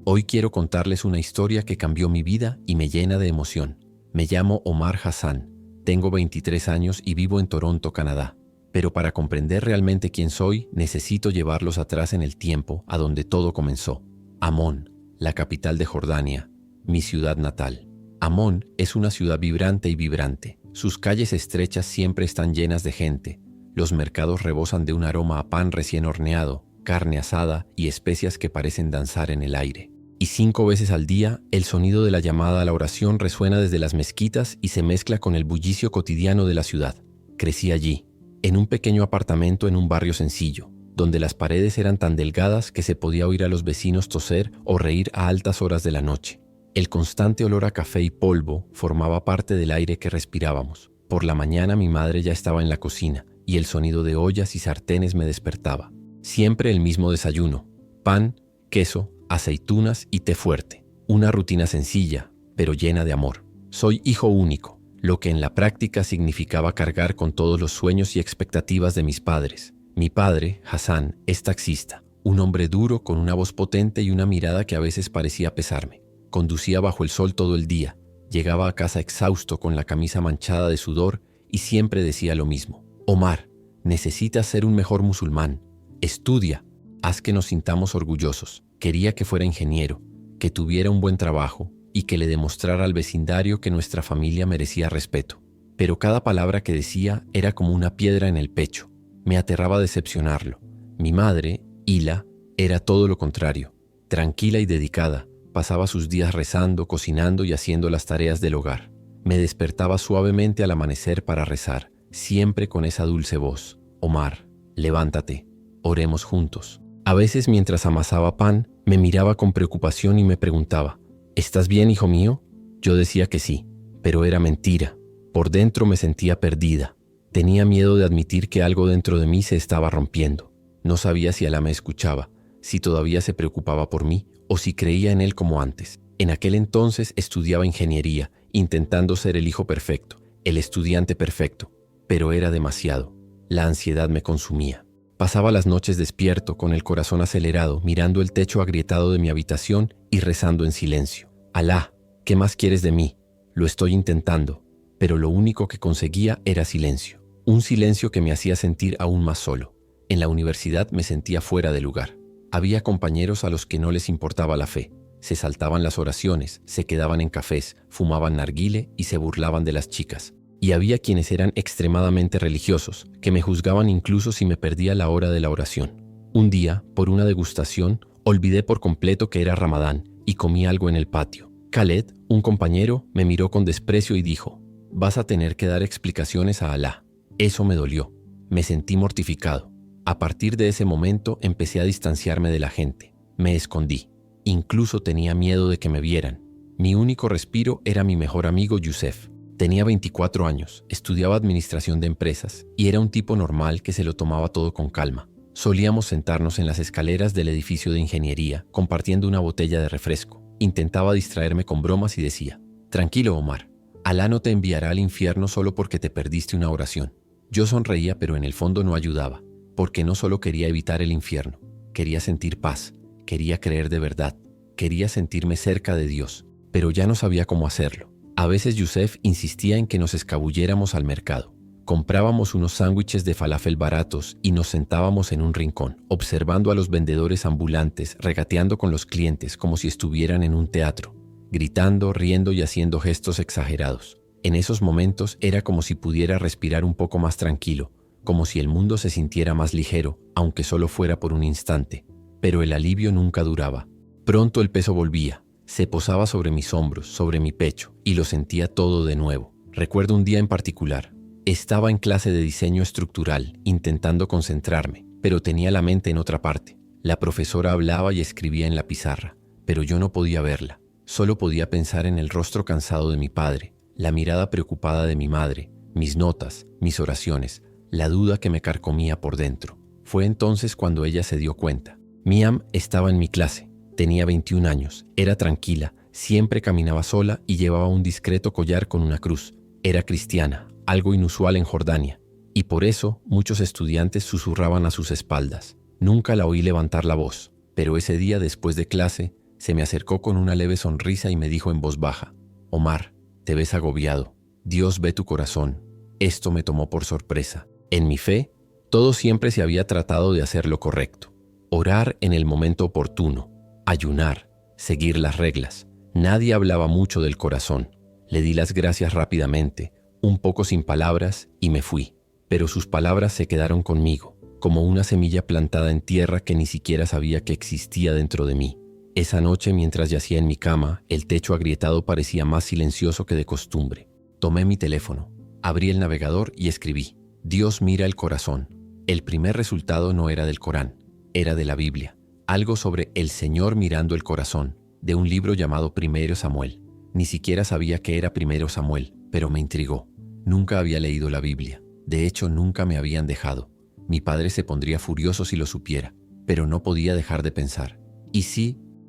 Hoy quiero contarles una historia que cambió mi vida y me llena de emoción. Me llamo Omar Hassan, tengo 23 años y vivo en Toronto, Canadá. Pero para comprender realmente quién soy, necesito llevarlos atrás en el tiempo, a donde todo comenzó. Amón, la capital de Jordania, mi ciudad natal. Amón es una ciudad vibrante y vibrante. Sus calles estrechas siempre están llenas de gente. Los mercados rebosan de un aroma a pan recién horneado, carne asada y especias que parecen danzar en el aire. Y 5 veces al día, el sonido de la llamada a la oración resuena desde las mezquitas y se mezcla con el bullicio cotidiano de la ciudad. Crecí allí, en un pequeño apartamento en un barrio sencillo, donde las paredes eran tan delgadas que se podía oír a los vecinos toser o reír a altas horas de la noche. El constante olor a café y polvo formaba parte del aire que respirábamos. Por la mañana mi madre ya estaba en la cocina y el sonido de ollas y sartenes me despertaba. Siempre el mismo desayuno: pan, queso, aceitunas y té fuerte. Una rutina sencilla, pero llena de amor. Soy hijo único, lo que en la práctica significaba cargar con todos los sueños y expectativas de mis padres. Mi padre, Hassan, es taxista, un hombre duro con una voz potente y una mirada que a veces parecía pesarme. Conducía bajo el sol todo el día, llegaba a casa exhausto con la camisa manchada de sudor y siempre decía lo mismo: Omar, necesitas ser un mejor musulmán. Estudia, haz que nos sintamos orgullosos. Quería que fuera ingeniero, que tuviera un buen trabajo y que le demostrara al vecindario que nuestra familia merecía respeto. Pero cada palabra que decía era como una piedra en el pecho. Me aterraba decepcionarlo. Mi madre, Hila, era todo lo contrario. Tranquila y dedicada, pasaba sus días rezando, cocinando y haciendo las tareas del hogar. Me despertaba suavemente al amanecer para rezar, siempre con esa dulce voz: Omar, levántate, oremos juntos. A veces mientras amasaba pan, me miraba con preocupación y me preguntaba: ¿estás bien, hijo mío? Yo decía que sí, pero era mentira. Por dentro me sentía perdida. Tenía miedo de admitir que algo dentro de mí se estaba rompiendo. No sabía si Alá me escuchaba, si todavía se preocupaba por mí o si creía en él como antes. En aquel entonces estudiaba ingeniería, intentando ser el hijo perfecto, el estudiante perfecto, pero era demasiado. La ansiedad me consumía. Pasaba las noches despierto, con el corazón acelerado, mirando el techo agrietado de mi habitación y rezando en silencio. Alá, ¿qué más quieres de mí? Lo estoy intentando, pero lo único que conseguía era silencio. Un silencio que me hacía sentir aún más solo. En la universidad me sentía fuera de lugar. Había compañeros a los que no les importaba la fe. Se saltaban las oraciones, se quedaban en cafés, fumaban narguile y se burlaban de las chicas. Y había quienes eran extremadamente religiosos, que me juzgaban incluso si me perdía la hora de la oración. Un día, por una degustación, olvidé por completo que era Ramadán y comí algo en el patio. Khaled, un compañero, me miró con desprecio y dijo: vas a tener que dar explicaciones a Alá. Eso me dolió. Me sentí mortificado. A partir de ese momento empecé a distanciarme de la gente. Me escondí. Incluso tenía miedo de que me vieran. Mi único respiro era mi mejor amigo Yusef. Tenía 24 años, estudiaba administración de empresas y era un tipo normal que se lo tomaba todo con calma. Solíamos sentarnos en las escaleras del edificio de ingeniería, compartiendo una botella de refresco. Intentaba distraerme con bromas y decía: tranquilo, Omar, Alá no te enviará al infierno solo porque te perdiste una oración. Yo sonreía, pero en el fondo no ayudaba, porque no solo quería evitar el infierno, quería sentir paz, quería creer de verdad, quería sentirme cerca de Dios, pero ya no sabía cómo hacerlo. A veces Yusef insistía en que nos escabulléramos al mercado. Comprábamos unos sándwiches de falafel baratos y nos sentábamos en un rincón, observando a los vendedores ambulantes regateando con los clientes como si estuvieran en un teatro, gritando, riendo y haciendo gestos exagerados. En esos momentos era como si pudiera respirar un poco más tranquilo, como si el mundo se sintiera más ligero, aunque solo fuera por un instante. Pero el alivio nunca duraba. Pronto el peso volvía. Se posaba sobre mis hombros, sobre mi pecho, y lo sentía todo de nuevo. Recuerdo un día en particular. Estaba en clase de diseño estructural, intentando concentrarme, pero tenía la mente en otra parte. La profesora hablaba y escribía en la pizarra, pero yo no podía verla. Solo podía pensar en el rostro cansado de mi padre, la mirada preocupada de mi madre, mis notas, mis oraciones, la duda que me carcomía por dentro. Fue entonces cuando ella se dio cuenta. Miam estaba en mi clase. Tenía 21 años, era tranquila, siempre caminaba sola y llevaba un discreto collar con una cruz. Era cristiana, algo inusual en Jordania, y por eso muchos estudiantes susurraban a sus espaldas. Nunca la oí levantar la voz, pero ese día después de clase Se me acercó con una leve sonrisa y me dijo en voz baja: Omar, te ves agobiado. Dios ve tu corazón. Esto me tomó por sorpresa. En mi fe, todo siempre se había tratado de hacer lo correcto. Orar en el momento oportuno, ayunar, seguir las reglas. Nadie hablaba mucho del corazón. Le di las gracias rápidamente, un poco sin palabras, y me fui. Pero sus palabras se quedaron conmigo, como una semilla plantada en tierra que ni siquiera sabía que existía dentro de mí. Esa noche, mientras yacía en mi cama, el techo agrietado parecía más silencioso que de costumbre. Tomé mi teléfono, abrí el navegador y escribí: Dios mira el corazón. El primer resultado no era del Corán, era de la Biblia. Algo sobre el Señor mirando el corazón, de un libro llamado Primero Samuel. Ni siquiera sabía que era Primero Samuel, pero me intrigó. Nunca había leído la Biblia. De hecho, nunca me habían dejado. Mi padre se pondría furioso si lo supiera, pero no podía dejar de pensar.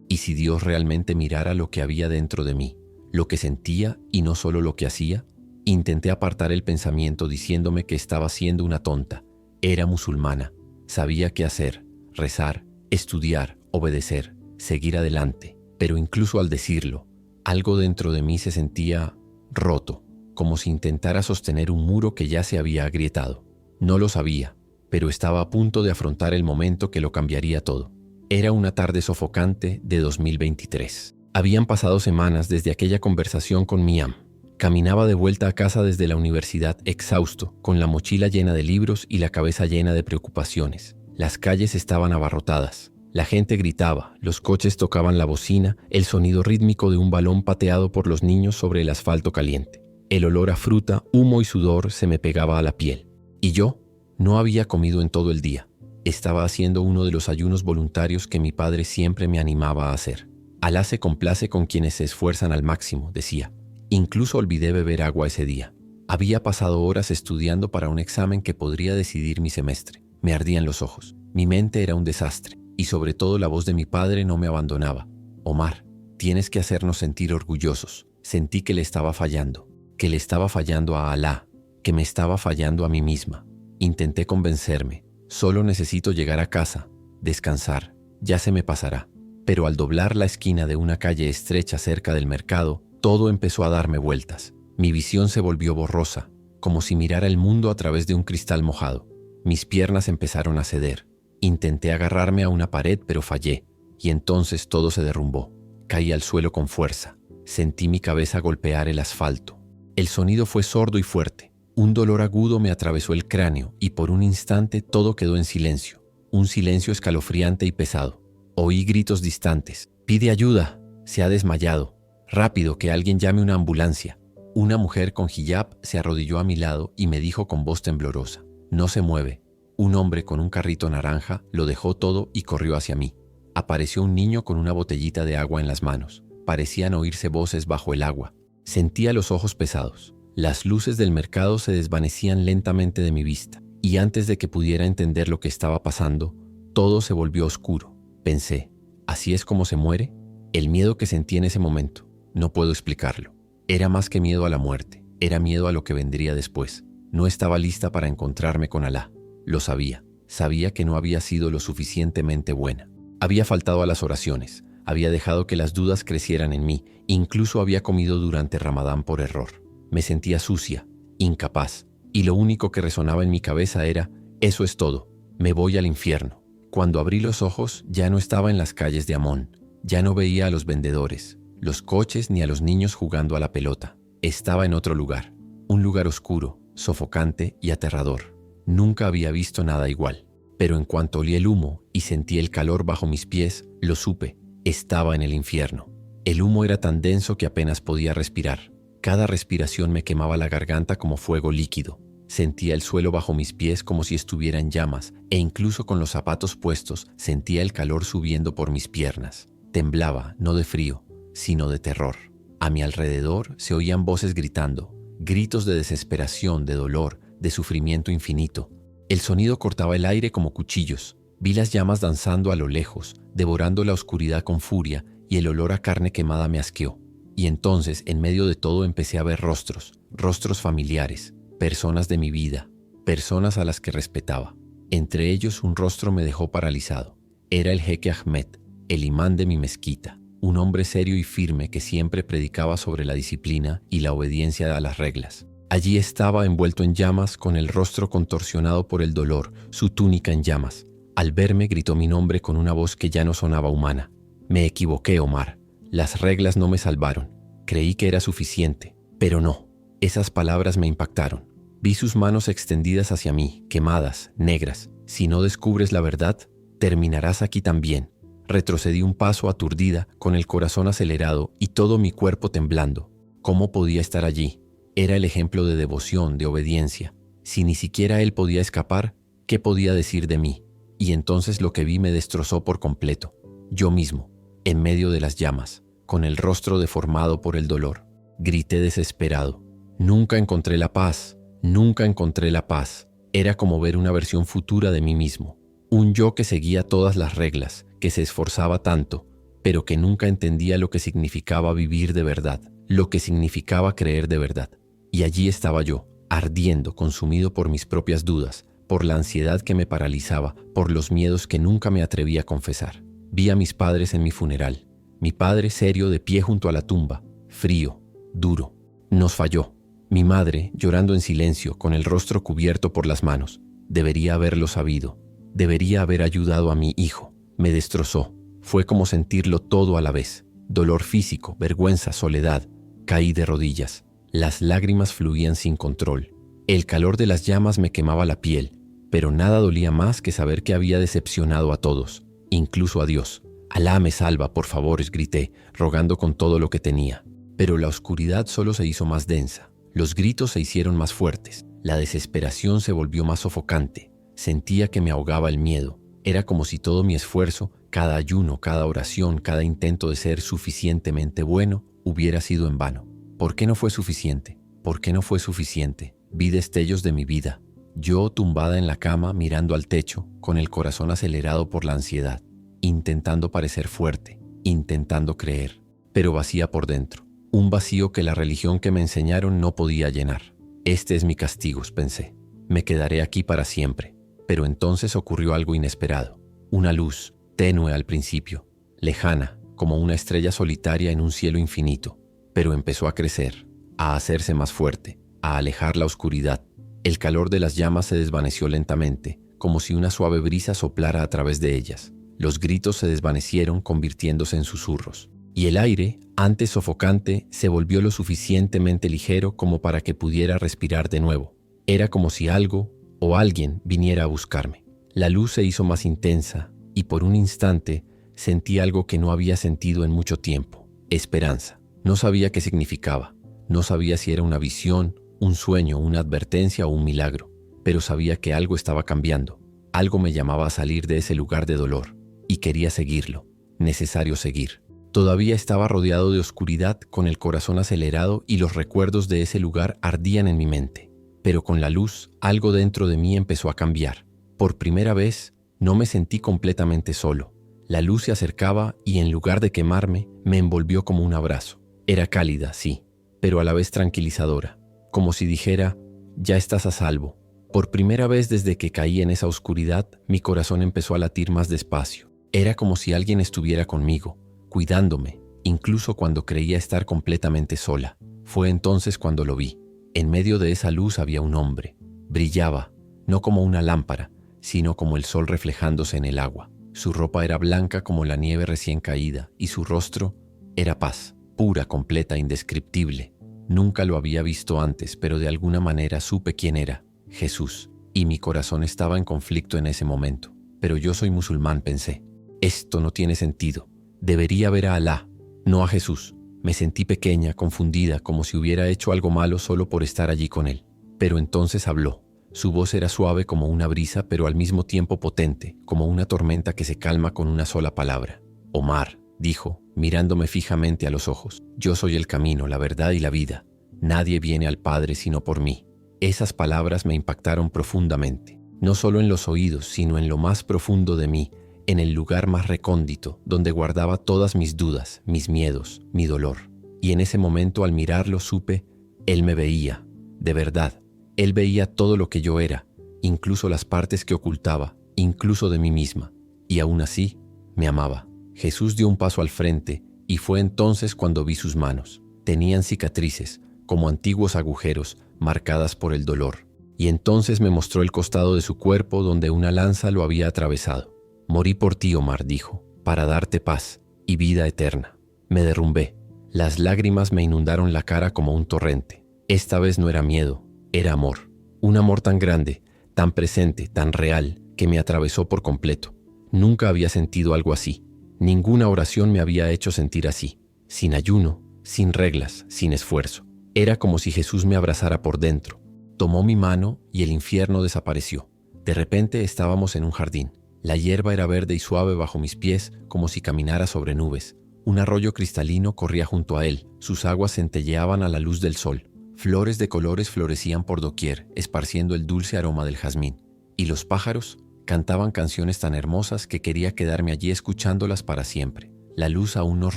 ¿Y si Dios realmente mirara lo que había dentro de mí, lo que sentía y no solo lo que hacía? Intenté apartar el pensamiento diciéndome que estaba siendo una tonta. Era musulmana. Sabía qué hacer: rezar, estudiar, obedecer, seguir adelante. Pero incluso al decirlo, algo dentro de mí se sentía roto, como si intentara sostener un muro que ya se había agrietado. No lo sabía, pero estaba a punto de afrontar el momento que lo cambiaría todo. Era una tarde sofocante de 2023. Habían pasado semanas desde aquella conversación con Miam. Caminaba de vuelta a casa desde la universidad exhausto, con la mochila llena de libros y la cabeza llena de preocupaciones. Las calles estaban abarrotadas. La gente gritaba, los coches tocaban la bocina, el sonido rítmico de un balón pateado por los niños sobre el asfalto caliente. El olor a fruta, humo y sudor se me pegaba a la piel. Y yo no había comido en todo el día. Estaba haciendo uno de los ayunos voluntarios que mi padre siempre me animaba a hacer. Alá se complace con quienes se esfuerzan al máximo, decía. Incluso olvidé beber agua ese día. Había pasado horas estudiando para un examen que podría decidir mi semestre. Me ardían los ojos. Mi mente era un desastre. Y sobre todo la voz de mi padre no me abandonaba. Omar, tienes que hacernos sentir orgullosos. Sentí que le estaba fallando. Que le estaba fallando a Alá. Que me estaba fallando a mí misma. Intenté convencerme. Solo necesito llegar a casa, descansar, ya se me pasará. Pero al doblar la esquina de una calle estrecha cerca del mercado, todo empezó a darme vueltas. Mi visión se volvió borrosa, como si mirara el mundo a través de un cristal mojado. Mis piernas empezaron a ceder. Intenté agarrarme a una pared, pero fallé, y entonces todo se derrumbó. Caí al suelo con fuerza. Sentí mi cabeza golpear el asfalto. El sonido fue sordo y fuerte. Un dolor agudo me atravesó el cráneo y por un instante todo quedó en silencio. Un silencio escalofriante y pesado. Oí gritos distantes. «¡Pide ayuda! Se ha desmayado. Rápido, que alguien llame una ambulancia». Una mujer con hijab se arrodilló a mi lado y me dijo con voz temblorosa: «No se mueve». Un hombre con un carrito naranja lo dejó todo y corrió hacia mí. Apareció un niño con una botellita de agua en las manos. Parecían oírse voces bajo el agua. Sentía los ojos pesados. Las luces del mercado se desvanecían lentamente de mi vista, y antes de que pudiera entender lo que estaba pasando, todo se volvió oscuro. Pensé, ¿así es como se muere? El miedo que sentí en ese momento, no puedo explicarlo. Era más que miedo a la muerte, era miedo a lo que vendría después. No estaba lista para encontrarme con Alá. Lo sabía. Sabía que no había sido lo suficientemente buena. Había faltado a las oraciones, había dejado que las dudas crecieran en mí, incluso había comido durante Ramadán por error. Me sentía sucia, incapaz, y lo único que resonaba en mi cabeza era: eso es todo, me voy al infierno. Cuando abrí los ojos, ya no estaba en las calles de Amón, ya no veía a los vendedores, los coches ni a los niños jugando a la pelota. Estaba en otro lugar, un lugar oscuro, sofocante y aterrador. Nunca había visto nada igual, pero en cuanto olí el humo y sentí el calor bajo mis pies, lo supe, estaba en el infierno. El humo era tan denso que apenas podía respirar. Cada respiración me quemaba la garganta como fuego líquido. Sentía el suelo bajo mis pies como si estuviera en llamas, e incluso con los zapatos puestos sentía el calor subiendo por mis piernas. Temblaba, no de frío, sino de terror. A mi alrededor se oían voces gritando, gritos de desesperación, de dolor, de sufrimiento infinito. El sonido cortaba el aire como cuchillos. Vi las llamas danzando a lo lejos, devorando la oscuridad con furia, y el olor a carne quemada me asqueó. Y entonces, en medio de todo, empecé a ver rostros familiares, personas de mi vida, personas a las que respetaba. Entre ellos, un rostro me dejó paralizado. Era el jeque Ahmed, el imán de mi mezquita. un hombre serio y firme que siempre predicaba sobre la disciplina y la obediencia a las reglas. Allí estaba envuelto en llamas, con el rostro contorsionado por el dolor, su túnica en llamas. Al verme gritó mi nombre con una voz que ya no sonaba humana. Me equivoqué, Omar. Las reglas no me salvaron. Creí que era suficiente, pero no. Esas palabras me impactaron. Vi sus manos extendidas hacia mí, quemadas, negras. Si no descubres la verdad, terminarás aquí también. Retrocedí un paso aturdida, con el corazón acelerado y todo mi cuerpo temblando. ¿Cómo podía estar allí? Era el ejemplo de devoción, de obediencia. Si ni siquiera él podía escapar, ¿qué podía decir de mí? Y entonces lo que vi me destrozó por completo. Yo mismo, en medio de las llamas, con el rostro deformado por el dolor. Grité desesperado. Nunca encontré la paz, nunca encontré la paz. Era como ver una versión futura de mí mismo. Un yo que seguía todas las reglas, que se esforzaba tanto, pero que nunca entendía lo que significaba vivir de verdad, lo que significaba creer de verdad. Y allí estaba yo, ardiendo, consumido por mis propias dudas, por la ansiedad que me paralizaba, por los miedos que nunca me atreví a confesar. Vi a mis padres en mi funeral. Mi padre serio de pie junto a la tumba, frío, duro. Nos falló. Mi madre llorando en silencio, con el rostro cubierto por las manos. Debería haberlo sabido. Debería haber ayudado a mi hijo. Me destrozó. Fue como sentirlo todo a la vez. Dolor físico, vergüenza, soledad. Caí de rodillas. Las lágrimas fluían sin control. El calor de las llamas me quemaba la piel, pero nada dolía más que saber que había decepcionado a todos, incluso a Dios. Alá me salva, por favor, grité, rogando con todo lo que tenía. Pero la oscuridad solo se hizo más densa. Los gritos se hicieron más fuertes. La desesperación se volvió más sofocante. Sentía que me ahogaba el miedo. Era como si todo mi esfuerzo, cada ayuno, cada oración, cada intento de ser suficientemente bueno, hubiera sido en vano. ¿Por qué no fue suficiente? ¿Por qué no fue suficiente? Vi destellos de mi vida. Yo tumbada en la cama, mirando al techo, con el corazón acelerado por la ansiedad, intentando parecer fuerte, intentando creer, pero vacía por dentro. Un vacío que la religión que me enseñaron no podía llenar. Este es mi castigo, pensé. Me quedaré aquí para siempre. Pero entonces ocurrió algo inesperado. Una luz, tenue al principio, lejana, como una estrella solitaria en un cielo infinito. Pero empezó a crecer, a hacerse más fuerte, a alejar la oscuridad. El calor de las llamas se desvaneció lentamente, como si una suave brisa soplara a través de ellas. Los gritos se desvanecieron, convirtiéndose en susurros. Y el aire, antes sofocante, se volvió lo suficientemente ligero como para que pudiera respirar de nuevo. Era como si algo o alguien viniera a buscarme. La luz se hizo más intensa y por un instante sentí algo que no había sentido en mucho tiempo: esperanza. No sabía qué significaba, no sabía si era una visión, un sueño, una advertencia o un milagro, pero sabía que algo estaba cambiando. Algo me llamaba a salir de ese lugar de dolor, y quería seguirlo. Necesario seguir. Todavía estaba rodeado de oscuridad, con el corazón acelerado y los recuerdos de ese lugar ardían en mi mente. Pero con la luz, algo dentro de mí empezó a cambiar. Por primera vez, no me sentí completamente solo. La luz se acercaba y en lugar de quemarme, me envolvió como un abrazo. Era cálida, sí, pero a la vez tranquilizadora, como si dijera: ya estás a salvo. Por primera vez desde que caí en esa oscuridad, mi corazón empezó a latir más despacio. Era como si alguien estuviera conmigo, cuidándome, incluso cuando creía estar completamente sola. Fue entonces cuando lo vi. En medio de esa luz había un hombre. Brillaba, no como una lámpara, sino como el sol reflejándose en el agua. Su ropa era blanca como la nieve recién caída, y su rostro era paz. Pura, completa, indescriptible. Nunca lo había visto antes, pero de alguna manera supe quién era: Jesús. Y mi corazón estaba en conflicto en ese momento. Pero yo soy musulmán, pensé. Esto no tiene sentido. Debería ver a Alá, no a Jesús. Me sentí pequeña, confundida, como si hubiera hecho algo malo solo por estar allí con él. Pero entonces habló. Su voz era suave como una brisa, pero al mismo tiempo potente, como una tormenta que se calma con una sola palabra. Omar, dijo, mirándome fijamente a los ojos. Yo soy el camino, la verdad y la vida. Nadie viene al Padre sino por mí. Esas palabras me impactaron profundamente, no solo en los oídos, sino en lo más profundo de mí, en el lugar más recóndito, donde guardaba todas mis dudas, mis miedos, mi dolor. Y en ese momento, al mirarlo, supe: él me veía, de verdad. Él veía todo lo que yo era, incluso las partes que ocultaba, incluso de mí misma. Y aún así, me amaba. Jesús dio un paso al frente y fue entonces cuando vi sus manos. Tenían cicatrices, como antiguos agujeros, marcadas por el dolor. Y entonces me mostró el costado de su cuerpo donde una lanza lo había atravesado. Morí por ti, Omar, dijo, para darte paz y vida eterna. Me derrumbé. Las lágrimas me inundaron la cara como un torrente. Esta vez no era miedo, era amor. Un amor tan grande, tan presente, tan real, que me atravesó por completo. Nunca había sentido algo así. Ninguna oración me había hecho sentir así. Sin ayuno, sin reglas, sin esfuerzo. Era como si Jesús me abrazara por dentro. Tomó mi mano y el infierno desapareció. De repente estábamos en un jardín. La hierba era verde y suave bajo mis pies, como si caminara sobre nubes. Un arroyo cristalino corría junto a él. Sus aguas centelleaban a la luz del sol. Flores de colores florecían por doquier, esparciendo el dulce aroma del jazmín. Y los pájaros cantaban canciones tan hermosas que quería quedarme allí escuchándolas para siempre. La luz aún nos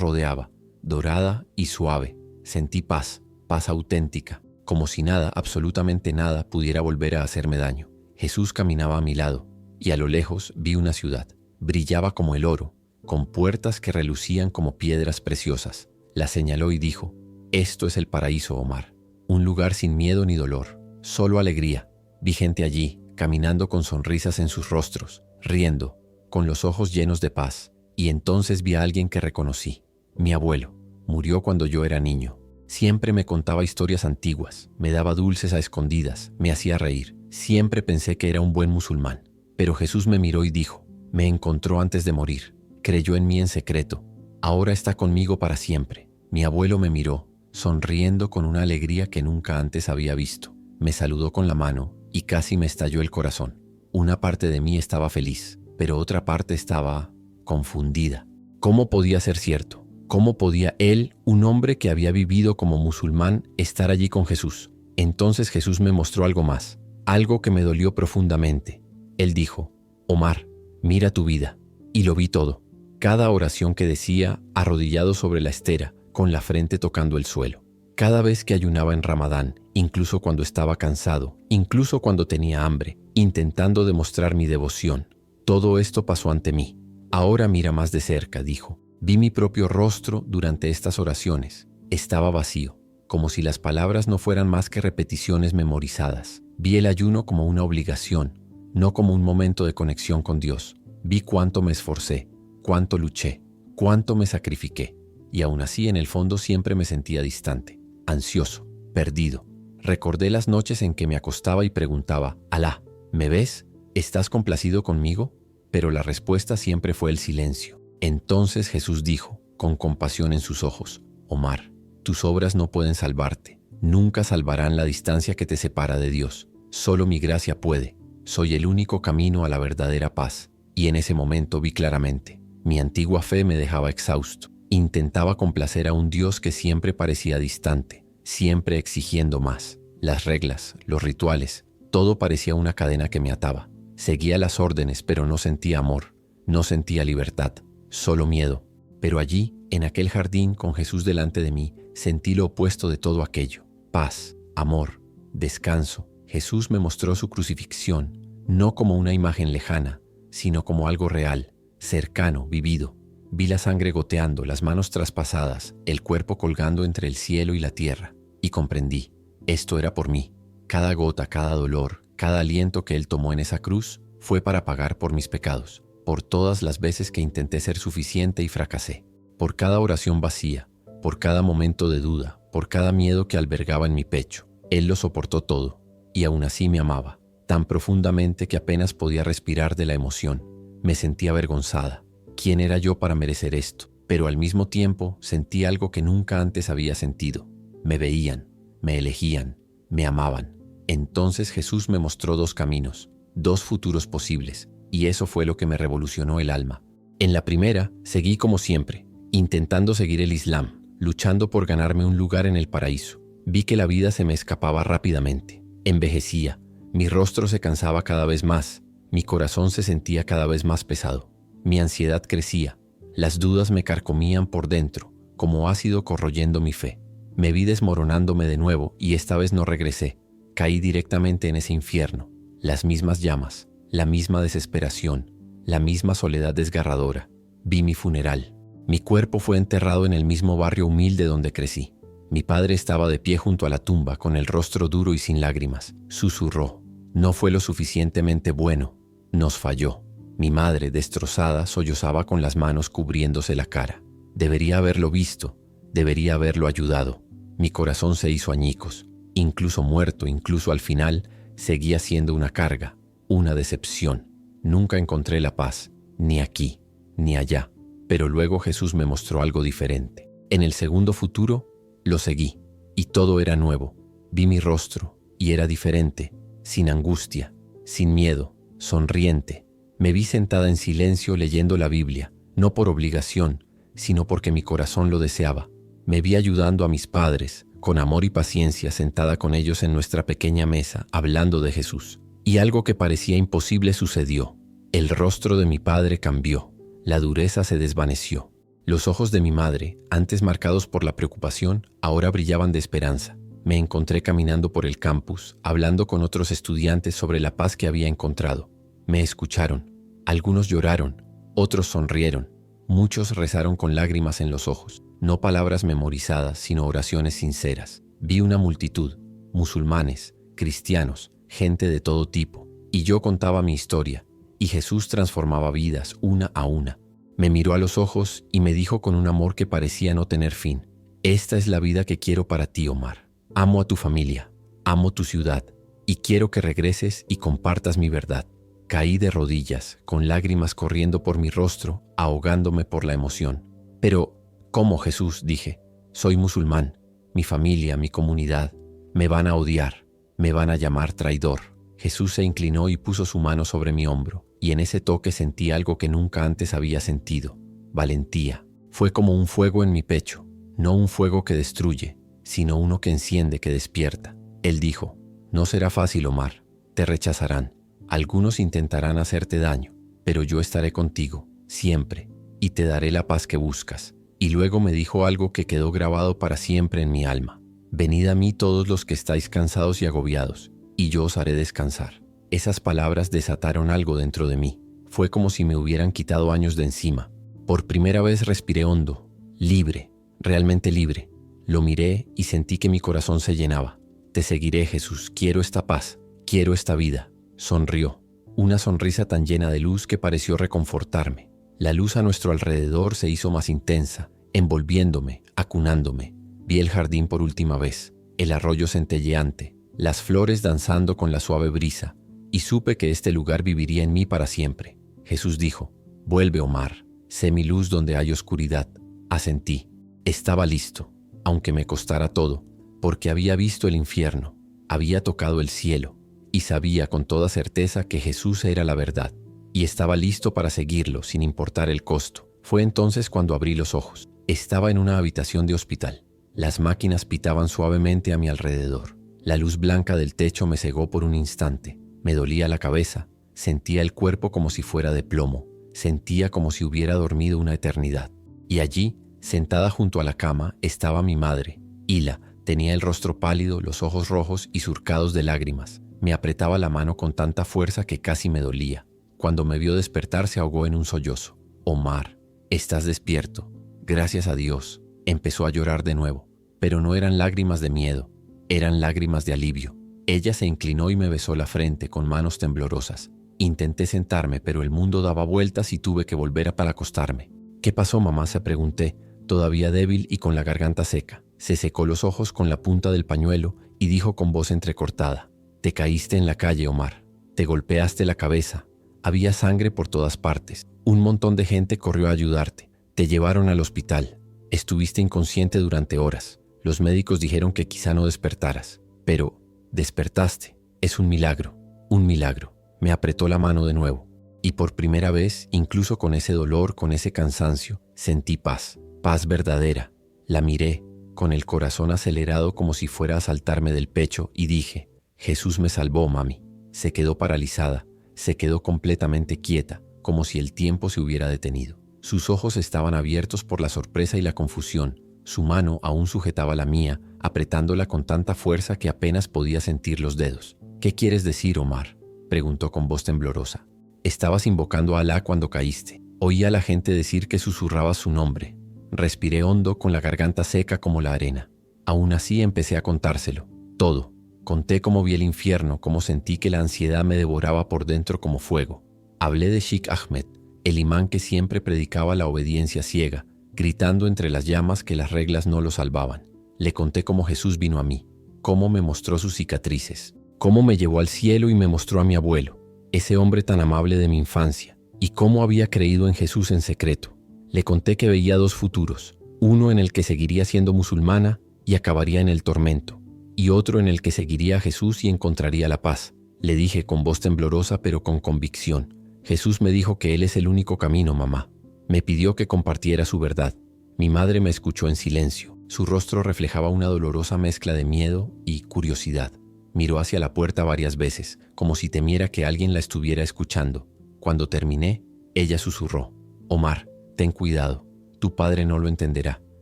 rodeaba, dorada y suave. Sentí paz, paz auténtica, como si nada, absolutamente nada, pudiera volver a hacerme daño. Jesús caminaba a mi lado, y a lo lejos vi una ciudad. Brillaba como el oro, con puertas que relucían como piedras preciosas. La señaló y dijo: «Esto es el paraíso, Omar. Un lugar sin miedo ni dolor, solo alegría». Vi gente allí, caminando con sonrisas en sus rostros, riendo, con los ojos llenos de paz. Y entonces vi a alguien que reconocí. Mi abuelo. Murió cuando yo era niño. Siempre me contaba historias antiguas, me daba dulces a escondidas, me hacía reír. Siempre pensé que era un buen musulmán. Pero Jesús me miró y dijo: «Me encontró antes de morir. Creyó en mí en secreto. Ahora está conmigo para siempre». Mi abuelo me miró, sonriendo con una alegría que nunca antes había visto. Me saludó con la mano y casi me estalló el corazón. Una parte de mí estaba feliz, pero otra parte estaba confundida. ¿Cómo podía ser cierto? ¿Cómo podía él, un hombre que había vivido como musulmán, estar allí con Jesús? Entonces Jesús me mostró algo más, algo que me dolió profundamente. Él dijo: «Omar, mira tu vida». Y lo vi todo. Cada oración que decía, arrodillado sobre la estera, con la frente tocando el suelo. Cada vez que ayunaba en Ramadán, incluso cuando estaba cansado, incluso cuando tenía hambre, intentando demostrar mi devoción. Todo esto pasó ante mí. «Ahora mira más de cerca», dijo. Vi mi propio rostro durante estas oraciones. Estaba vacío, como si las palabras no fueran más que repeticiones memorizadas. Vi el ayuno como una obligación, no como un momento de conexión con Dios. Vi cuánto me esforcé, cuánto luché, cuánto me sacrifiqué. Y aún así, en el fondo, siempre me sentía distante, ansioso, perdido. Recordé las noches en que me acostaba y preguntaba: «Alá, ¿me ves? ¿Estás complacido conmigo?». Pero la respuesta siempre fue el silencio. Entonces Jesús dijo, con compasión en sus ojos: «Omar, tus obras no pueden salvarte. Nunca salvarán la distancia que te separa de Dios. Solo mi gracia puede. Soy el único camino a la verdadera paz». Y en ese momento vi claramente. Mi antigua fe me dejaba exhausto. Intentaba complacer a un Dios que siempre parecía distante, siempre exigiendo más. Las reglas, los rituales, todo parecía una cadena que me ataba. Seguía las órdenes, pero no sentía amor, no sentía libertad, solo miedo. Pero allí, en aquel jardín con Jesús delante de mí, sentí lo opuesto de todo aquello: paz, amor, descanso. Jesús me mostró su crucifixión, no como una imagen lejana, sino como algo real, cercano, vivido. Vi la sangre goteando, las manos traspasadas, el cuerpo colgando entre el cielo y la tierra, y comprendí: esto era por mí. Cada gota, cada dolor, cada aliento que Él tomó en esa cruz fue para pagar por mis pecados, por todas las veces que intenté ser suficiente y fracasé, por cada oración vacía, por cada momento de duda, por cada miedo que albergaba en mi pecho. Él lo soportó todo, y aún así me amaba, tan profundamente que apenas podía respirar de la emoción. Me sentía avergonzada. ¿Quién era yo para merecer esto? Pero al mismo tiempo sentí algo que nunca antes había sentido. Me veían, me elegían, me amaban. Entonces Jesús me mostró dos caminos, dos futuros posibles, y eso fue lo que me revolucionó el alma. En la primera, seguí como siempre, intentando seguir el Islam, luchando por ganarme un lugar en el paraíso. Vi que la vida se me escapaba rápidamente. Envejecía, mi rostro se cansaba cada vez más, mi corazón se sentía cada vez más pesado. Mi ansiedad crecía, las dudas me carcomían por dentro, como ácido corroyendo mi fe. Me vi desmoronándome de nuevo y esta vez no regresé. Caí directamente en ese infierno, las mismas llamas, la misma desesperación, la misma soledad desgarradora. Vi mi funeral. Mi cuerpo fue enterrado en el mismo barrio humilde donde crecí. Mi padre estaba de pie junto a la tumba, con el rostro duro y sin lágrimas. Susurró: no fue lo suficientemente bueno, nos falló. Mi madre, destrozada, sollozaba con las manos cubriéndose la cara. Debería haberlo visto, debería haberlo ayudado. Mi corazón se hizo añicos. Incluso muerto, incluso al final, seguía siendo una carga, una decepción. Nunca encontré la paz, ni aquí, ni allá. Pero luego Jesús me mostró algo diferente. En el segundo futuro, lo seguí, y todo era nuevo. Vi mi rostro, y era diferente, sin angustia, sin miedo, sonriente. Me vi sentada en silencio leyendo la Biblia, no por obligación, sino porque mi corazón lo deseaba. Me vi ayudando a mis padres, con amor y paciencia, sentada con ellos en nuestra pequeña mesa, hablando de Jesús. Y algo que parecía imposible sucedió. El rostro de mi padre cambió, la dureza se desvaneció. Los ojos de mi madre, antes marcados por la preocupación, ahora brillaban de esperanza. Me encontré caminando por el campus, hablando con otros estudiantes sobre la paz que había encontrado. Me escucharon. Algunos lloraron, otros sonrieron. Muchos rezaron con lágrimas en los ojos. No palabras memorizadas, sino oraciones sinceras. Vi una multitud, musulmanes, cristianos, gente de todo tipo. Y yo contaba mi historia, y Jesús transformaba vidas una a una. Me miró a los ojos y me dijo con un amor que parecía no tener fin: esta es la vida que quiero para ti, Omar. Amo a tu familia, amo tu ciudad, y quiero que regreses y compartas mi verdad. Caí de rodillas, con lágrimas corriendo por mi rostro, ahogándome por la emoción. Pero, ¿cómo, Jesús?, dije. Soy musulmán. Mi familia, mi comunidad, me van a odiar, me van a llamar traidor. Jesús se inclinó y puso su mano sobre mi hombro, y en ese toque sentí algo que nunca antes había sentido: valentía. Fue como un fuego en mi pecho, no un fuego que destruye, sino uno que enciende, que despierta. Él dijo: no será fácil, Omar, te rechazarán. Algunos intentarán hacerte daño, pero yo estaré contigo, siempre, y te daré la paz que buscas. Y luego me dijo algo que quedó grabado para siempre en mi alma: venid a mí todos los que estáis cansados y agobiados, y yo os haré descansar. Esas palabras desataron algo dentro de mí. Fue como si me hubieran quitado años de encima. Por primera vez respiré hondo, libre, realmente libre. Lo miré y sentí que mi corazón se llenaba. Te seguiré, Jesús, quiero esta paz, quiero esta vida. Sonrió, una sonrisa tan llena de luz que pareció reconfortarme. La luz a nuestro alrededor se hizo más intensa, envolviéndome, acunándome. Vi el jardín por última vez, el arroyo centelleante, las flores danzando con la suave brisa, y supe que este lugar viviría en mí para siempre. Jesús dijo: vuelve, Omar, sé mi luz donde hay oscuridad. Asentí. Estaba listo, aunque me costara todo, porque había visto el infierno, había tocado el cielo, y sabía con toda certeza que Jesús era la verdad, y estaba listo para seguirlo sin importar el costo. Fue entonces cuando abrí los ojos. Estaba en una habitación de hospital. Las máquinas pitaban suavemente a mi alrededor. La luz blanca del techo me cegó por un instante. Me dolía la cabeza, sentía el cuerpo como si fuera de plomo, sentía como si hubiera dormido una eternidad. Y allí, sentada junto a la cama, estaba mi madre. Hila tenía el rostro pálido, los ojos rojos y surcados de lágrimas. Me apretaba la mano con tanta fuerza que casi me dolía. Cuando me vio despertar, se ahogó en un sollozo. Omar, estás despierto. Gracias a Dios. Empezó a llorar de nuevo, pero no eran lágrimas de miedo, eran lágrimas de alivio. Ella se inclinó y me besó la frente con manos temblorosas. Intenté sentarme, pero el mundo daba vueltas y tuve que volver para acostarme. ¿Qué pasó, mamá?, se pregunté, todavía débil y con la garganta seca. Se secó los ojos con la punta del pañuelo y dijo con voz entrecortada: te caíste en la calle, Omar. Te golpeaste la cabeza. Había sangre por todas partes. Un montón de gente corrió a ayudarte. Te llevaron al hospital. Estuviste inconsciente durante horas. Los médicos dijeron que quizá no despertaras. Pero despertaste. Es un milagro. Un milagro. Me apretó la mano de nuevo. Y por primera vez, incluso con ese dolor, con ese cansancio, sentí paz. Paz verdadera. La miré, con el corazón acelerado como si fuera a saltarme del pecho, y dije: Jesús me salvó, mami. Se quedó paralizada, se quedó completamente quieta, como si el tiempo se hubiera detenido. Sus ojos estaban abiertos por la sorpresa y la confusión. Su mano aún sujetaba la mía, apretándola con tanta fuerza que apenas podía sentir los dedos. ¿Qué quieres decir, Omar?, preguntó con voz temblorosa. Estabas invocando a Alá cuando caíste. Oí a la gente decir que susurrabas su nombre. Respiré hondo con la garganta seca como la arena. Aún así empecé a contárselo. Todo. Conté cómo vi el infierno, cómo sentí que la ansiedad me devoraba por dentro como fuego. Hablé de Sheikh Ahmed, el imán que siempre predicaba la obediencia ciega, gritando entre las llamas que las reglas no lo salvaban. Le conté cómo Jesús vino a mí, cómo me mostró sus cicatrices, cómo me llevó al cielo y me mostró a mi abuelo, ese hombre tan amable de mi infancia, y cómo había creído en Jesús en secreto. Le conté que veía dos futuros, uno en el que seguiría siendo musulmana y acabaría en el tormento, y otro en el que seguiría a Jesús y encontraría la paz. Le dije con voz temblorosa pero con convicción: Jesús me dijo que Él es el único camino, mamá. Me pidió que compartiera su verdad. Mi madre me escuchó en silencio. Su rostro reflejaba una dolorosa mezcla de miedo y curiosidad. Miró hacia la puerta varias veces, como si temiera que alguien la estuviera escuchando. Cuando terminé, ella susurró: Omar, ten cuidado. Tu padre no lo entenderá.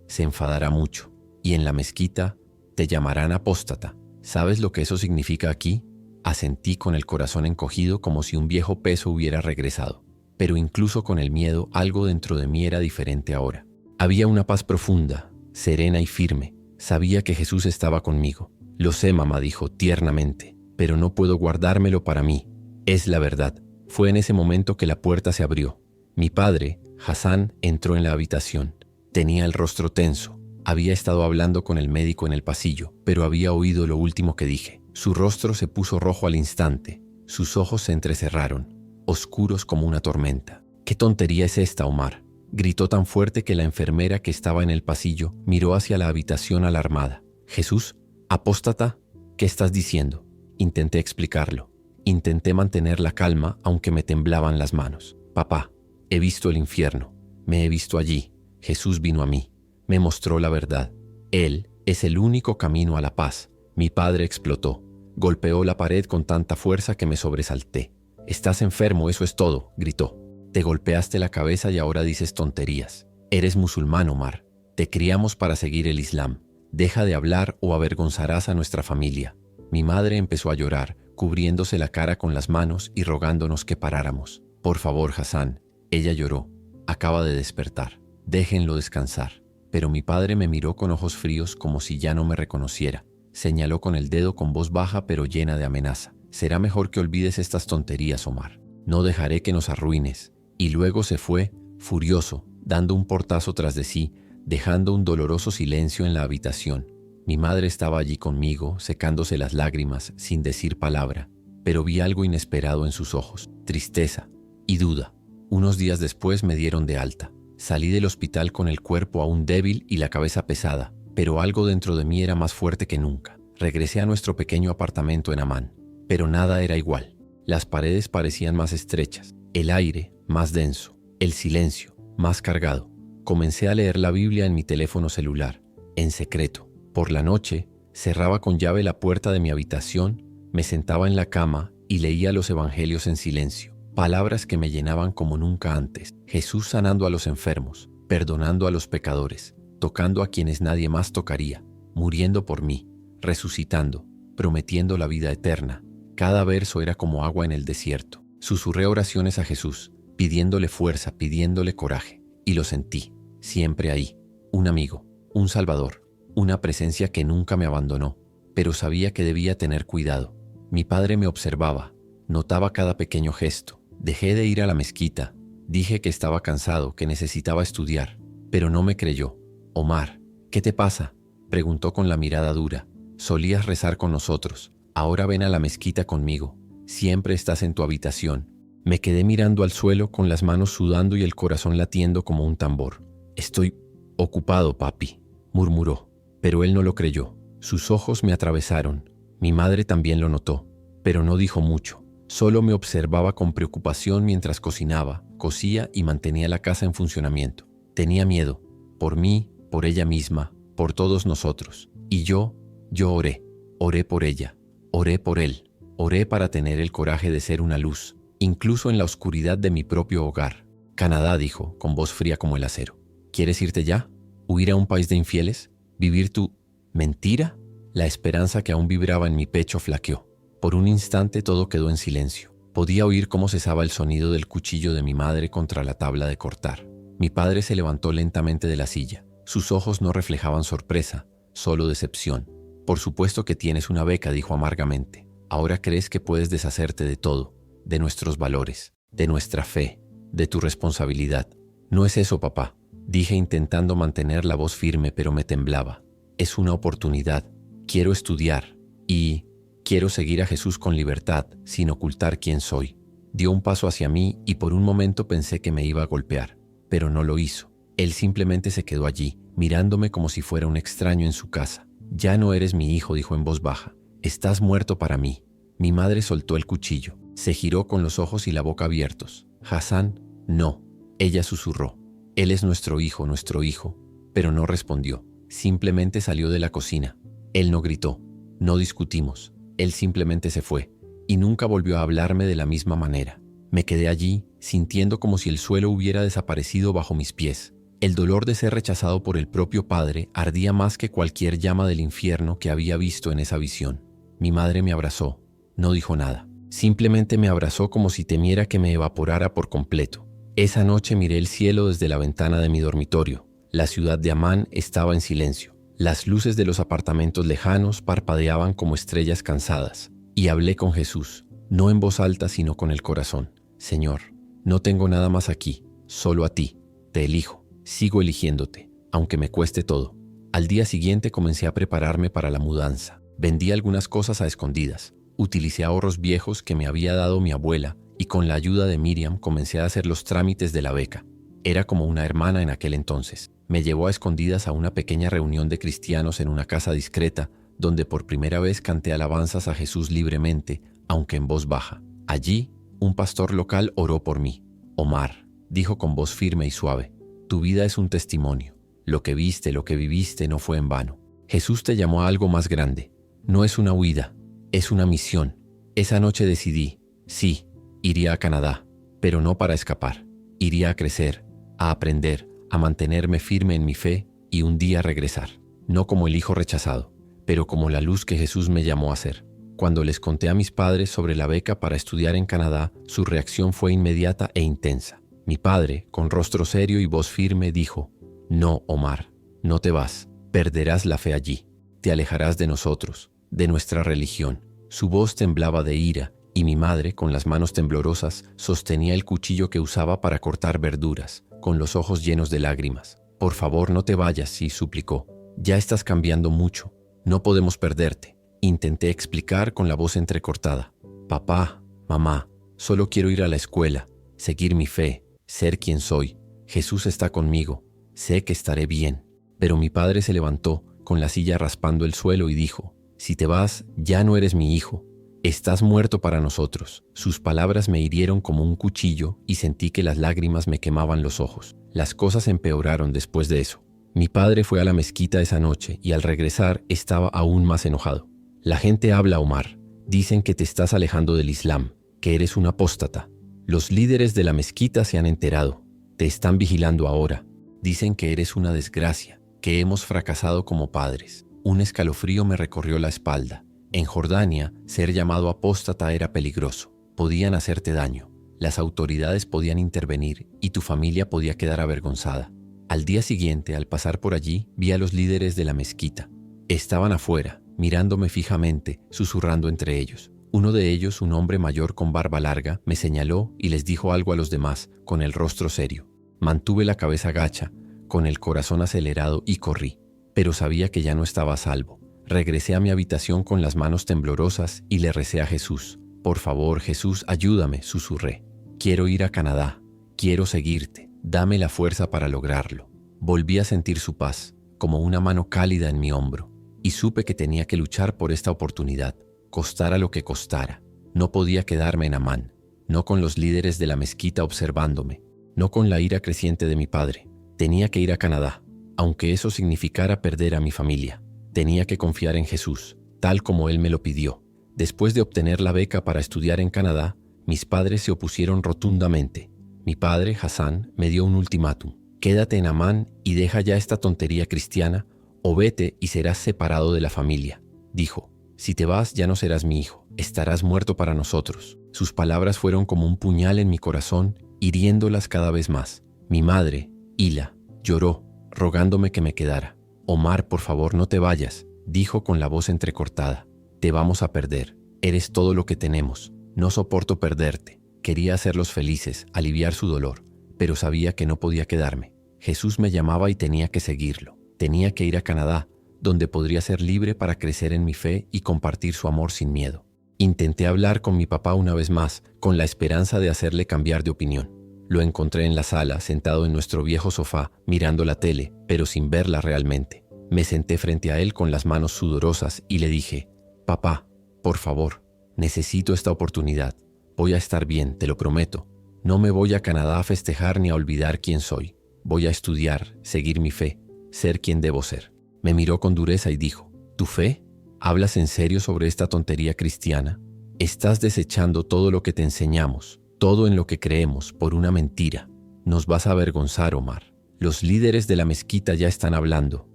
Se enfadará mucho. Y en la mezquita te llamarán apóstata. ¿Sabes lo que eso significa aquí? Asentí con el corazón encogido como si un viejo peso hubiera regresado. Pero incluso con el miedo, algo dentro de mí era diferente ahora. Había una paz profunda, serena y firme. Sabía que Jesús estaba conmigo. Lo sé, mamá, dijo tiernamente, pero no puedo guardármelo para mí. Es la verdad. Fue en ese momento que la puerta se abrió. Mi padre, Hassan, entró en la habitación. Tenía el rostro tenso. Había estado hablando con el médico en el pasillo, pero había oído lo último que dije. Su rostro se puso rojo al instante. Sus ojos se entrecerraron, oscuros como una tormenta. «¿Qué tontería es esta, Omar?», gritó tan fuerte que la enfermera que estaba en el pasillo miró hacia la habitación alarmada. «¿Jesús? ¿Apóstata? ¿Qué estás diciendo?». Intenté explicarlo. Intenté mantener la calma aunque me temblaban las manos. «Papá, he visto el infierno. Me he visto allí. Jesús vino a mí. Me mostró la verdad. Él es el único camino a la paz». Mi padre explotó. Golpeó la pared con tanta fuerza que me sobresalté. «Estás enfermo, eso es todo», gritó. «Te golpeaste la cabeza y ahora dices tonterías. Eres musulmán, Omar. Te criamos para seguir el Islam. Deja de hablar o avergonzarás a nuestra familia». Mi madre empezó a llorar, cubriéndose la cara con las manos y rogándonos que paráramos. «Por favor, Hassan». Ella lloró. «Acaba de despertar. Déjenlo descansar». Pero mi padre me miró con ojos fríos como si ya no me reconociera. Señaló con el dedo con voz baja pero llena de amenaza. «Será mejor que olvides estas tonterías, Omar. No dejaré que nos arruines». Y luego se fue, furioso, dando un portazo tras de sí, dejando un doloroso silencio en la habitación. Mi madre estaba allí conmigo, secándose las lágrimas, sin decir palabra, pero vi algo inesperado en sus ojos: tristeza y duda. Unos días después me dieron de alta. Salí del hospital con el cuerpo aún débil y la cabeza pesada, pero algo dentro de mí era más fuerte que nunca. Regresé a nuestro pequeño apartamento en Amán, pero nada era igual. Las paredes parecían más estrechas, el aire más denso, el silencio más cargado. Comencé a leer la Biblia en mi teléfono celular, en secreto. Por la noche, cerraba con llave la puerta de mi habitación, me sentaba en la cama y leía los evangelios en silencio. Palabras que me llenaban como nunca antes. Jesús sanando a los enfermos, perdonando a los pecadores, tocando a quienes nadie más tocaría, muriendo por mí, resucitando, prometiendo la vida eterna. Cada verso era como agua en el desierto. Susurré oraciones a Jesús, pidiéndole fuerza, pidiéndole coraje, y lo sentí, siempre ahí, un amigo, un salvador, una presencia que nunca me abandonó, pero sabía que debía tener cuidado. Mi padre me observaba, notaba cada pequeño gesto. Dejé de ir a la mezquita, dije que estaba cansado, que necesitaba estudiar, pero no me creyó. «Omar, ¿qué te pasa?», preguntó con la mirada dura. «Solías rezar con nosotros, ahora ven a la mezquita conmigo. Siempre estás en tu habitación». Me quedé mirando al suelo con las manos sudando y el corazón latiendo como un tambor. «Estoy ocupado, papi», murmuró, pero él no lo creyó. Sus ojos me atravesaron. Mi madre también lo notó, pero no dijo mucho. Solo me observaba con preocupación mientras cocinaba, cosía y mantenía la casa en funcionamiento. Tenía miedo, por mí, por ella misma, por todos nosotros. Y yo oré por ella, oré por él, oré para tener el coraje de ser una luz, incluso en la oscuridad de mi propio hogar. «Canadá», dijo, con voz fría como el acero. «¿Quieres irte ya? ¿Huir a un país de infieles? ¿Vivir tu mentira?». La esperanza que aún vibraba en mi pecho flaqueó. Por un instante todo quedó en silencio. Podía oír cómo cesaba el sonido del cuchillo de mi madre contra la tabla de cortar. Mi padre se levantó lentamente de la silla. Sus ojos no reflejaban sorpresa, solo decepción. Por supuesto que tienes una beca, dijo amargamente. Ahora crees que puedes deshacerte de todo, de nuestros valores, de nuestra fe, de tu responsabilidad. No es eso, papá, dije intentando mantener la voz firme, pero me temblaba. Es una oportunidad. Quiero estudiar y quiero seguir a Jesús con libertad, sin ocultar quién soy. Dio un paso hacia mí y por un momento pensé que me iba a golpear, pero no lo hizo. Él simplemente se quedó allí, mirándome como si fuera un extraño en su casa. Ya no eres mi hijo, dijo en voz baja. Estás muerto para mí. Mi madre soltó el cuchillo. Se giró con los ojos y la boca abiertos. Hassan, no. Ella susurró. Él es nuestro hijo, pero no respondió. Simplemente salió de la cocina. Él no gritó. No discutimos. Él simplemente se fue. Y nunca volvió a hablarme de la misma manera. Me quedé allí, sintiendo como si el suelo hubiera desaparecido bajo mis pies. El dolor de ser rechazado por el propio padre ardía más que cualquier llama del infierno que había visto en esa visión. Mi madre me abrazó. No dijo nada. Simplemente me abrazó como si temiera que me evaporara por completo. Esa noche miré el cielo desde la ventana de mi dormitorio. La ciudad de Amán estaba en silencio. Las luces de los apartamentos lejanos parpadeaban como estrellas cansadas. Y hablé con Jesús, no en voz alta sino con el corazón. Señor, no tengo nada más aquí, solo a ti. Te elijo, sigo eligiéndote, aunque me cueste todo. Al día siguiente comencé a prepararme para la mudanza. Vendí algunas cosas a escondidas. Utilicé ahorros viejos que me había dado mi abuela y con la ayuda de Miriam comencé a hacer los trámites de la beca. Era como una hermana en aquel entonces. Me llevó a escondidas a una pequeña reunión de cristianos en una casa discreta, donde por primera vez canté alabanzas a Jesús libremente, aunque en voz baja. Allí, un pastor local oró por mí. Omar, dijo con voz firme y suave, tu vida es un testimonio. Lo que viste, lo que viviste no fue en vano. Jesús te llamó a algo más grande. No es una huida, es una misión. Esa noche decidí, sí, iría a Canadá, pero no para escapar. Iría a crecer, a aprender, a mantenerme firme en mi fe y un día regresar. No como el hijo rechazado, pero como la luz que Jesús me llamó a ser. Cuando les conté a mis padres sobre la beca para estudiar en Canadá, su reacción fue inmediata e intensa. Mi padre, con rostro serio y voz firme, dijo, no, Omar, no te vas, perderás la fe allí, te alejarás de nosotros, de nuestra religión. Su voz temblaba de ira y mi madre, con las manos temblorosas, sostenía el cuchillo que usaba para cortar verduras, con los ojos llenos de lágrimas. Por favor, no te vayas, sí, suplicó. Ya estás cambiando mucho. No podemos perderte. Intenté explicar con la voz entrecortada. Papá, mamá, solo quiero ir a la escuela, seguir mi fe, ser quien soy. Jesús está conmigo. Sé que estaré bien. Pero mi padre se levantó, con la silla raspando el suelo y dijo, si te vas, ya no eres mi hijo. Estás muerto para nosotros. Sus palabras me hirieron como un cuchillo y sentí que las lágrimas me quemaban los ojos. Las cosas empeoraron después de eso. Mi padre fue a la mezquita esa noche y al regresar estaba aún más enojado. La gente habla, Omar. Dicen que te estás alejando del Islam, que eres un apóstata. Los líderes de la mezquita se han enterado. Te están vigilando ahora. Dicen que eres una desgracia, que hemos fracasado como padres. Un escalofrío me recorrió la espalda. En Jordania, ser llamado apóstata era peligroso. Podían hacerte daño. Las autoridades podían intervenir y tu familia podía quedar avergonzada. Al día siguiente, al pasar por allí, vi a los líderes de la mezquita. Estaban afuera, mirándome fijamente, susurrando entre ellos. Uno de ellos, un hombre mayor con barba larga, me señaló y les dijo algo a los demás, con el rostro serio. Mantuve la cabeza gacha, con el corazón acelerado y corrí. Pero sabía que ya no estaba a salvo. Regresé a mi habitación con las manos temblorosas y le recé a Jesús. Por favor, Jesús, ayúdame, susurré. Quiero ir a Canadá. Quiero seguirte. Dame la fuerza para lograrlo. Volví a sentir su paz, como una mano cálida en mi hombro, y supe que tenía que luchar por esta oportunidad, costara lo que costara. No podía quedarme en Amán, no con los líderes de la mezquita observándome, no con la ira creciente de mi padre. Tenía que ir a Canadá, aunque eso significara perder a mi familia. Tenía que confiar en Jesús, tal como Él me lo pidió. Después de obtener la beca para estudiar en Canadá, mis padres se opusieron rotundamente. Mi padre, Hassan, me dio un ultimátum. Quédate en Amán y deja ya esta tontería cristiana, o vete y serás separado de la familia. Dijo, si te vas ya no serás mi hijo, estarás muerto para nosotros. Sus palabras fueron como un puñal en mi corazón, hiriéndolas cada vez más. Mi madre, Hila lloró, rogándome que me quedara. Omar, por favor, no te vayas, dijo con la voz entrecortada. Te vamos a perder. Eres todo lo que tenemos. No soporto perderte. Quería hacerlos felices, aliviar su dolor, pero sabía que no podía quedarme. Jesús me llamaba y tenía que seguirlo. Tenía que ir a Canadá, donde podría ser libre para crecer en mi fe y compartir su amor sin miedo. Intenté hablar con mi papá una vez más, con la esperanza de hacerle cambiar de opinión. Lo encontré en la sala, sentado en nuestro viejo sofá, mirando la tele, pero sin verla realmente. Me senté frente a él con las manos sudorosas y le dije: «Papá, por favor, necesito esta oportunidad. Voy a estar bien, te lo prometo. No me voy a Canadá a festejar ni a olvidar quién soy. Voy a estudiar, seguir mi fe, ser quien debo ser». Me miró con dureza y dijo: «¿Tu fe? ¿Hablas en serio sobre esta tontería cristiana? Estás desechando todo lo que te enseñamos, todo en lo que creemos, por una mentira. Nos vas a avergonzar, Omar. Los líderes de la mezquita ya están hablando.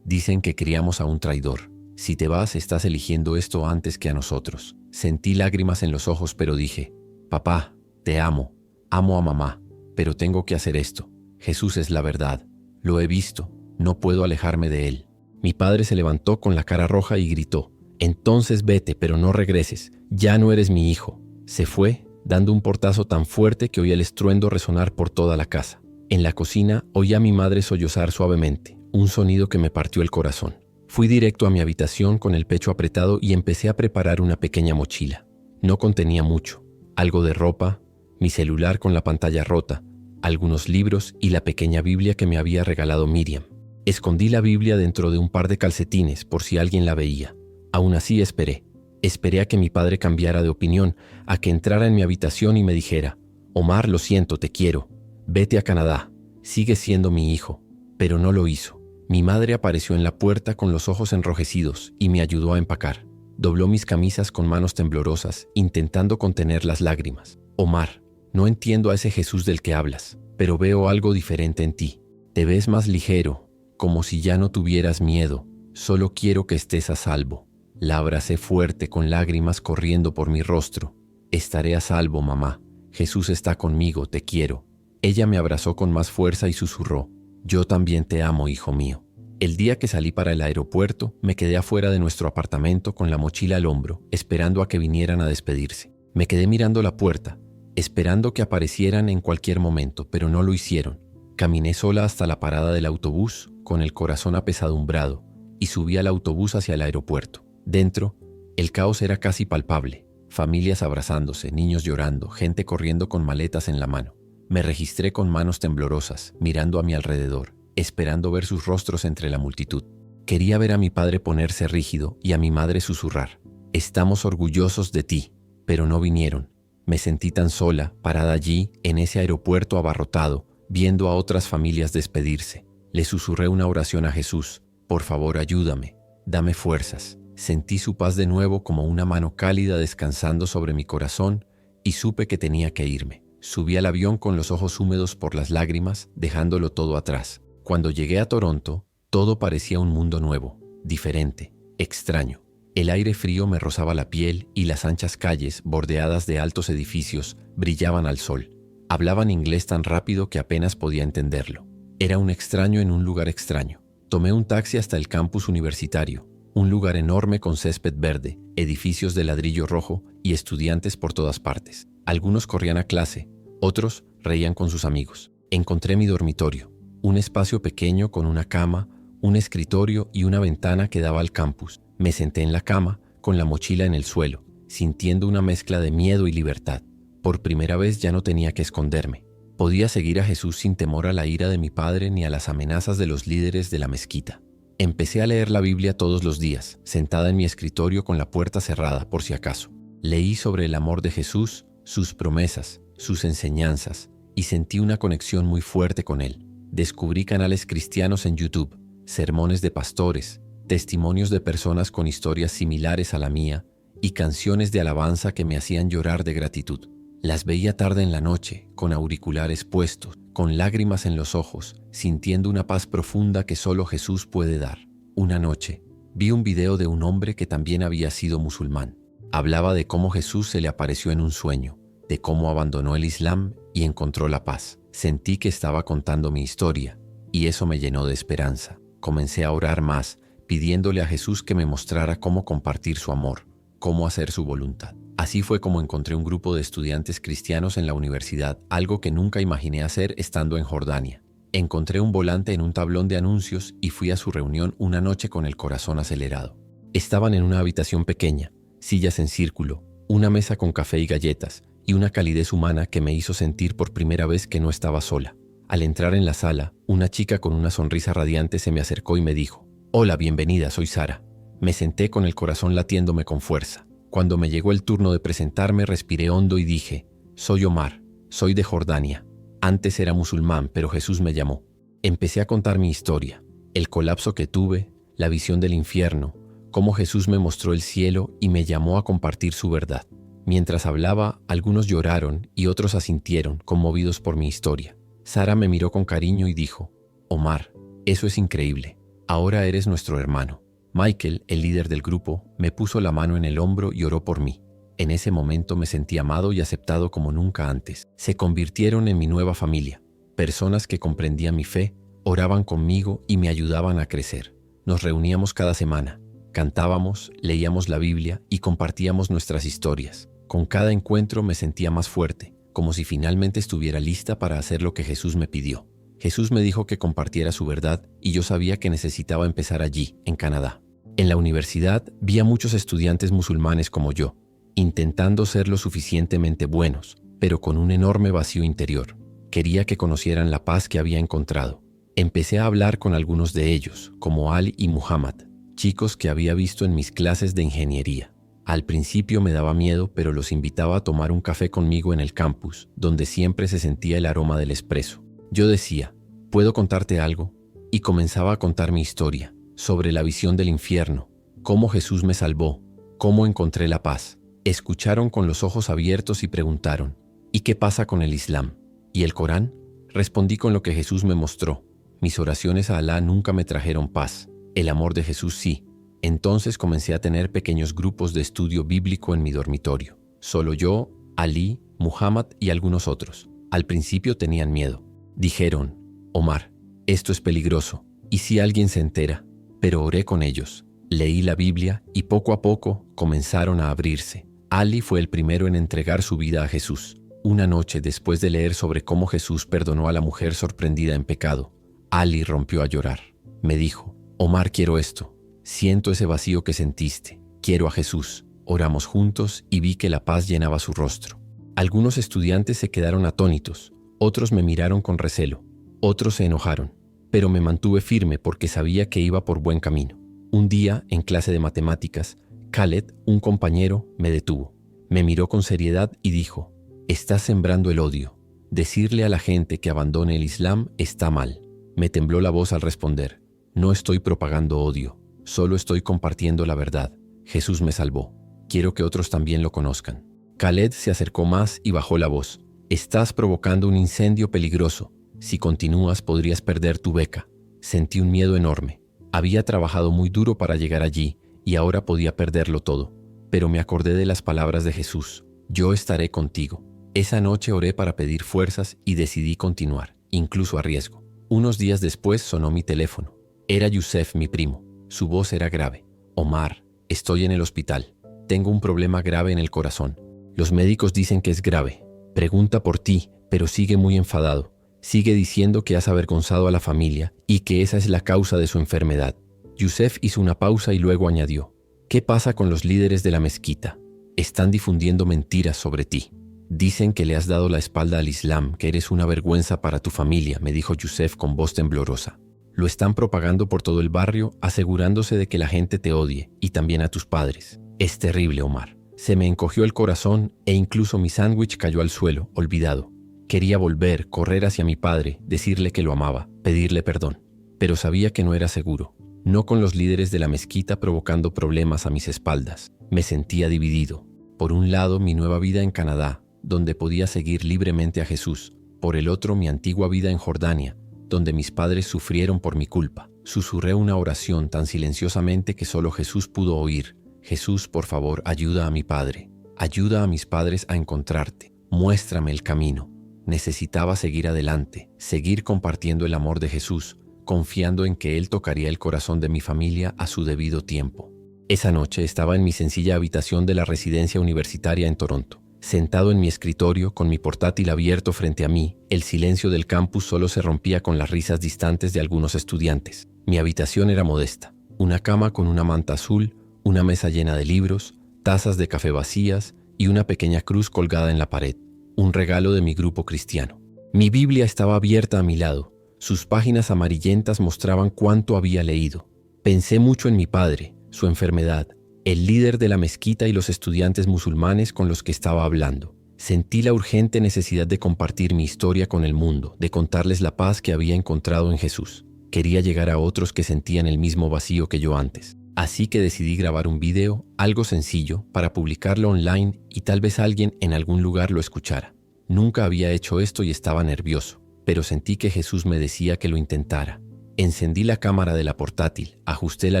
Dicen que criamos a un traidor. Si te vas, estás eligiendo esto antes que a nosotros». Sentí lágrimas en los ojos, pero dije: «Papá, te amo. Amo a mamá, pero tengo que hacer esto. Jesús es la verdad. Lo he visto. No puedo alejarme de él». Mi padre se levantó con la cara roja y gritó: «Entonces vete, pero no regreses. Ya no eres mi hijo». Se fue, dando un portazo tan fuerte que oí el estruendo resonar por toda la casa. En la cocina oí a mi madre sollozar suavemente, un sonido que me partió el corazón. Fui directo a mi habitación con el pecho apretado y empecé a preparar una pequeña mochila. No contenía mucho: algo de ropa, mi celular con la pantalla rota, algunos libros y la pequeña Biblia que me había regalado Miriam. Escondí la Biblia dentro de un par de calcetines por si alguien la veía. Aún así esperé. Esperé a que mi padre cambiara de opinión, a que entrara en mi habitación y me dijera: «Omar, lo siento, te quiero. Vete a Canadá. Sigue siendo mi hijo». Pero no lo hizo. Mi madre apareció en la puerta con los ojos enrojecidos y me ayudó a empacar. Dobló mis camisas con manos temblorosas, intentando contener las lágrimas. «Omar, no entiendo a ese Jesús del que hablas, pero veo algo diferente en ti. Te ves más ligero, como si ya no tuvieras miedo. Solo quiero que estés a salvo». La abracé fuerte con lágrimas corriendo por mi rostro. «Estaré a salvo, mamá. Jesús está conmigo, te quiero». Ella me abrazó con más fuerza y susurró: «Yo también te amo, hijo mío». El día que salí para el aeropuerto, me quedé afuera de nuestro apartamento con la mochila al hombro, esperando a que vinieran a despedirse. Me quedé mirando la puerta, esperando que aparecieran en cualquier momento, pero no lo hicieron. Caminé sola hasta la parada del autobús, con el corazón apesadumbrado, y subí al autobús hacia el aeropuerto. Dentro, el caos era casi palpable. Familias abrazándose, niños llorando, gente corriendo con maletas en la mano. Me registré con manos temblorosas, mirando a mi alrededor, esperando ver sus rostros entre la multitud. Quería ver a mi padre ponerse rígido y a mi madre susurrar: «Estamos orgullosos de ti», pero no vinieron. Me sentí tan sola, parada allí, en ese aeropuerto abarrotado, viendo a otras familias despedirse. Le susurré una oración a Jesús: «Por favor, ayúdame, dame fuerzas». Sentí su paz de nuevo, como una mano cálida descansando sobre mi corazón, y supe que tenía que irme. Subí al avión con los ojos húmedos por las lágrimas, dejándolo todo atrás. Cuando llegué a Toronto, todo parecía un mundo nuevo, diferente, extraño. El aire frío me rozaba la piel y las anchas calles, bordeadas de altos edificios, brillaban al sol. Hablaban inglés tan rápido que apenas podía entenderlo. Era un extraño en un lugar extraño. Tomé un taxi hasta el campus universitario, un lugar enorme con césped verde, edificios de ladrillo rojo y estudiantes por todas partes. Algunos corrían a clase, otros reían con sus amigos. Encontré mi dormitorio, un espacio pequeño con una cama, un escritorio y una ventana que daba al campus. Me senté en la cama, con la mochila en el suelo, sintiendo una mezcla de miedo y libertad. Por primera vez ya no tenía que esconderme. Podía seguir a Jesús sin temor a la ira de mi padre ni a las amenazas de los líderes de la mezquita. Empecé a leer la Biblia todos los días, sentada en mi escritorio con la puerta cerrada por si acaso. Leí sobre el amor de Jesús, sus promesas, sus enseñanzas, y sentí una conexión muy fuerte con él. Descubrí canales cristianos en YouTube, sermones de pastores, testimonios de personas con historias similares a la mía y canciones de alabanza que me hacían llorar de gratitud. Las veía tarde en la noche, con auriculares puestos, con lágrimas en los ojos, sintiendo una paz profunda que solo Jesús puede dar. Una noche, vi un video de un hombre que también había sido musulmán. Hablaba de cómo Jesús se le apareció en un sueño, de cómo abandonó el Islam y encontró la paz. Sentí que estaba contando mi historia, y eso me llenó de esperanza. Comencé a orar más, pidiéndole a Jesús que me mostrara cómo compartir su amor, cómo hacer su voluntad. Así fue como encontré un grupo de estudiantes cristianos en la universidad, algo que nunca imaginé hacer estando en Jordania. Encontré un volante en un tablón de anuncios y fui a su reunión una noche con el corazón acelerado. Estaban en una habitación pequeña, sillas en círculo, una mesa con café y galletas, y una calidez humana que me hizo sentir por primera vez que no estaba sola. Al entrar en la sala, una chica con una sonrisa radiante se me acercó y me dijo: «Hola, bienvenida, soy Sara». Me senté con el corazón latiéndome con fuerza. Cuando me llegó el turno de presentarme, respiré hondo y dije: «Soy Omar, soy de Jordania. Antes era musulmán, pero Jesús me llamó». Empecé a contar mi historia, el colapso que tuve, la visión del infierno, cómo Jesús me mostró el cielo y me llamó a compartir su verdad. Mientras hablaba, algunos lloraron y otros asintieron, conmovidos por mi historia. Sara me miró con cariño y dijo: «Omar, eso es increíble. Ahora eres nuestro hermano». Michael, el líder del grupo, me puso la mano en el hombro y oró por mí. En ese momento me sentí amado y aceptado como nunca antes. Se convirtieron en mi nueva familia. Personas que comprendían mi fe, oraban conmigo y me ayudaban a crecer. Nos reuníamos cada semana, cantábamos, leíamos la Biblia y compartíamos nuestras historias. Con cada encuentro me sentía más fuerte, como si finalmente estuviera lista para hacer lo que Jesús me pidió. Jesús me dijo que compartiera su verdad y yo sabía que necesitaba empezar allí, en Canadá. En la universidad vi a muchos estudiantes musulmanes como yo, intentando ser lo suficientemente buenos, pero con un enorme vacío interior. Quería que conocieran la paz que había encontrado. Empecé a hablar con algunos de ellos, como Ali y Muhammad, chicos que había visto en mis clases de ingeniería. Al principio me daba miedo, pero los invitaba a tomar un café conmigo en el campus, donde siempre se sentía el aroma del espresso. Yo decía: «¿Puedo contarte algo?», y comenzaba a contar mi historia, sobre la visión del infierno, cómo Jesús me salvó, cómo encontré la paz. Escucharon con los ojos abiertos y preguntaron: «¿Y qué pasa con el Islam? ¿Y el Corán?». Respondí con lo que Jesús me mostró. Mis oraciones a Alá nunca me trajeron paz, el amor de Jesús sí. Entonces comencé a tener pequeños grupos de estudio bíblico en mi dormitorio. Solo yo, Ali, Muhammad y algunos otros. Al principio tenían miedo. Dijeron: «Omar, esto es peligroso. ¿Y si alguien se entera?». Pero oré con ellos, leí la Biblia y poco a poco comenzaron a abrirse. Ali fue el primero en entregar su vida a Jesús. Una noche, después de leer sobre cómo Jesús perdonó a la mujer sorprendida en pecado, Ali rompió a llorar. Me dijo: «Omar, quiero esto. Siento ese vacío que sentiste. Quiero a Jesús». Oramos juntos y vi que la paz llenaba su rostro. Algunos estudiantes se quedaron atónitos, otros me miraron con recelo, otros se enojaron, pero me mantuve firme porque sabía que iba por buen camino. Un día, en clase de matemáticas, Khaled, un compañero, me detuvo. Me miró con seriedad y dijo: «Estás sembrando el odio. Decirle a la gente que abandone el Islam está mal». Me tembló la voz al responder: «No estoy propagando odio, solo estoy compartiendo la verdad. Jesús me salvó. Quiero que otros también lo conozcan». Khaled se acercó más y bajó la voz: «Estás provocando un incendio peligroso. Si continúas podrías perder tu beca». Sentí un miedo enorme. Había trabajado muy duro para llegar allí y ahora podía perderlo todo. Pero me acordé de las palabras de Jesús: «Yo estaré contigo». Esa noche oré para pedir fuerzas y decidí continuar, incluso a riesgo. Unos días después sonó mi teléfono. Era Yusef, mi primo. Su voz era grave. «Omar, estoy en el hospital. Tengo un problema grave en el corazón. Los médicos dicen que es grave. Pregunta por ti, pero sigue muy enfadado. Sigue diciendo que has avergonzado a la familia y que esa es la causa de su enfermedad». Yusef hizo una pausa y luego añadió: «¿Qué pasa con los líderes de la mezquita? Están difundiendo mentiras sobre ti. Dicen que le has dado la espalda al Islam, que eres una vergüenza para tu familia», me dijo Yusef con voz temblorosa. «Lo están propagando por todo el barrio, asegurándose de que la gente te odie, y también a tus padres. Es terrible, Omar». Se me encogió el corazón e incluso mi sándwich cayó al suelo, olvidado. Quería volver, correr hacia mi padre, decirle que lo amaba, pedirle perdón. Pero sabía que no era seguro. No con los líderes de la mezquita provocando problemas a mis espaldas. Me sentía dividido. Por un lado, mi nueva vida en Canadá, donde podía seguir libremente a Jesús. Por el otro, mi antigua vida en Jordania, donde mis padres sufrieron por mi culpa. Susurré una oración tan silenciosamente que solo Jesús pudo oír. «Jesús, por favor, ayuda a mi padre. Ayuda a mis padres a encontrarte. Muéstrame el camino». Necesitaba seguir adelante, seguir compartiendo el amor de Jesús, confiando en que Él tocaría el corazón de mi familia a su debido tiempo. Esa noche estaba en mi sencilla habitación de la residencia universitaria en Toronto. Sentado en mi escritorio, con mi portátil abierto frente a mí, el silencio del campus solo se rompía con las risas distantes de algunos estudiantes. Mi habitación era modesta. Una cama con una manta azul, una mesa llena de libros, tazas de café vacías y una pequeña cruz colgada en la pared. Un regalo de mi grupo cristiano. Mi Biblia estaba abierta a mi lado. Sus páginas amarillentas mostraban cuánto había leído. Pensé mucho en mi padre, su enfermedad, el líder de la mezquita y los estudiantes musulmanes con los que estaba hablando. Sentí la urgente necesidad de compartir mi historia con el mundo, de contarles la paz que había encontrado en Jesús. Quería llegar a otros que sentían el mismo vacío que yo antes. Así que decidí grabar un video, algo sencillo, para publicarlo online y tal vez alguien en algún lugar lo escuchara. Nunca había hecho esto y estaba nervioso, pero sentí que Jesús me decía que lo intentara. Encendí la cámara de la portátil, ajusté la